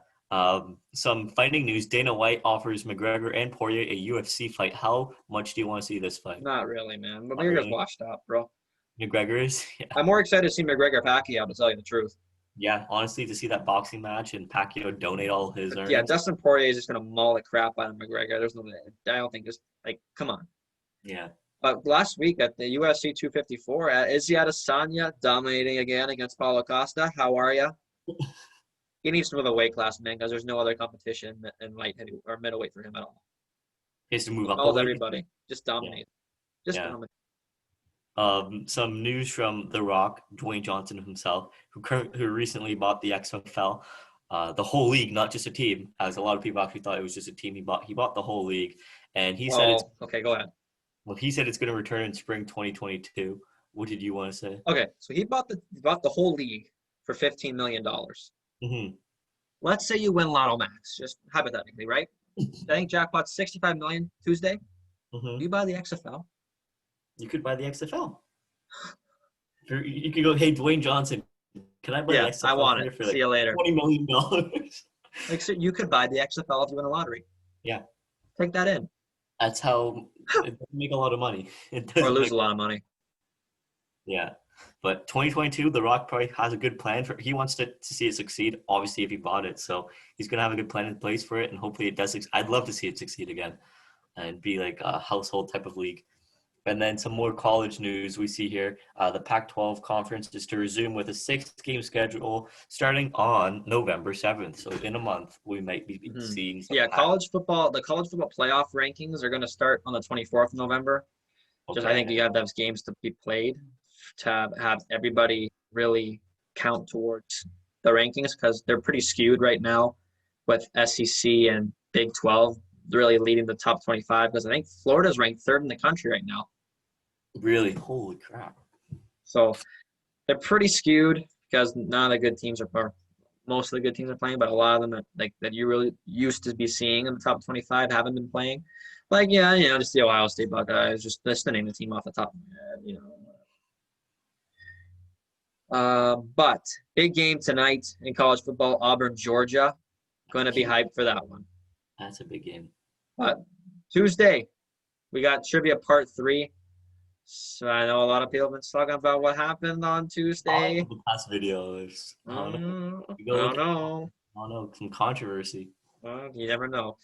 Speaker 2: Some fighting news: Dana White offers McGregor and Poirier a UFC fight. How much do you want to see this fight?
Speaker 1: Not really, man. But
Speaker 2: Not
Speaker 1: McGregor's
Speaker 2: really.
Speaker 1: washed up, bro.
Speaker 2: McGregor is. Yeah.
Speaker 1: I'm more excited to see McGregor Pacquiao, to tell you the truth.
Speaker 2: Yeah, honestly, to see that boxing match and Pacquiao donate all his
Speaker 1: But yeah,
Speaker 2: earnings.
Speaker 1: Dustin Poirier is just gonna maul the crap out of McGregor. There's no, I don't think just like, come on.
Speaker 2: Yeah.
Speaker 1: But last week at the UFC 254, Izzy Adesanya dominating again against Paulo Costa. How are you? He needs to move a weight class, man, because there's no other competition in light heavy or middleweight for him at all.
Speaker 2: He has to move up a
Speaker 1: Calls
Speaker 2: weight.
Speaker 1: everybody. Just
Speaker 2: Yeah.
Speaker 1: dominate. Just
Speaker 2: Yeah.
Speaker 1: dominate.
Speaker 2: Some news from The Rock, Dwayne Johnson himself, who recently bought the XFL, the whole league, not just a team, as a lot of people actually thought it was just a team. He bought the whole league, and
Speaker 1: Oh, okay, go ahead.
Speaker 2: he said it's going to return in spring 2022. What did you want to say?
Speaker 1: Okay, so he bought the whole league for $15 million.
Speaker 2: Mm-hmm.
Speaker 1: Let's say you win Lotto Max, just hypothetically, right? I think jackpot's 65 million Tuesday.
Speaker 2: Mm-hmm.
Speaker 1: You buy the XFL.
Speaker 2: You could buy the XFL. You could go, hey, Dwayne Johnson, can I buy the
Speaker 1: Yeah, I
Speaker 2: XFL
Speaker 1: want
Speaker 2: from
Speaker 1: it.
Speaker 2: you for
Speaker 1: See
Speaker 2: like
Speaker 1: you later.
Speaker 2: $20 million?
Speaker 1: Like, so you could buy the XFL if you win a lottery.
Speaker 2: Yeah,
Speaker 1: Take that in,
Speaker 2: that's how it doesn't make a lot of money. It
Speaker 1: or
Speaker 2: doesn't
Speaker 1: lose
Speaker 2: make.
Speaker 1: a lot of money.
Speaker 2: Yeah. But 2022, The Rock probably has a good plan for. He wants to see it succeed. Obviously, if he bought it, so he's gonna have a good plan in place for it, and hopefully it does. I'd love to see it succeed again, and be like a household type of league. And then some more college news we see here. The Pac-12 conference is to resume with a 6-game schedule starting on November 7th. So in a month, we might be
Speaker 1: Mm-hmm.
Speaker 2: seeing some
Speaker 1: Yeah,
Speaker 2: Pac.
Speaker 1: the college football playoff rankings are going to start on the 24th of November. Just I think
Speaker 2: Okay.
Speaker 1: you have to have games to be played to have everybody really count towards the rankings because they're pretty skewed right now with SEC and Big 12 really leading the top 25 because I think Florida's ranked third in the country right now.
Speaker 2: Really? Holy crap.
Speaker 1: So they're pretty skewed because none of the good teams are most of the good teams are playing, but a lot of them that you really used to be seeing in the top 25 haven't been playing. Like, yeah, just the Ohio State Buckeyes, just to name the team off the top of my head. But big game tonight in college football, Auburn, Georgia. Going to be hyped for that one.
Speaker 2: That's a big game.
Speaker 1: But Tuesday, we got trivia part 3. So I know a lot of people have been talking about what happened on Tuesday.
Speaker 2: The past videos. I don't know.
Speaker 1: I
Speaker 2: You go
Speaker 1: don't
Speaker 2: look at,
Speaker 1: know.
Speaker 2: I don't know, some controversy.
Speaker 1: Well, you never know.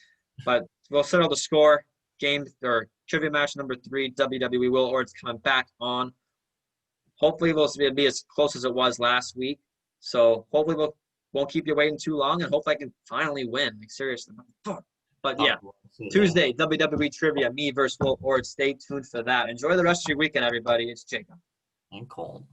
Speaker 1: But we'll settle the score. Game or trivia match number 3, WWE Will Ords coming back on. Hopefully, we'll be as close as it was last week. So hopefully, won't keep you waiting too long, and hopefully, I can finally win. Like seriously, fuck. But yeah, Tuesday WWE trivia, me versus Will Ords. Stay tuned for that. Enjoy the rest of your weekend, everybody. It's Jacob
Speaker 2: And Cole.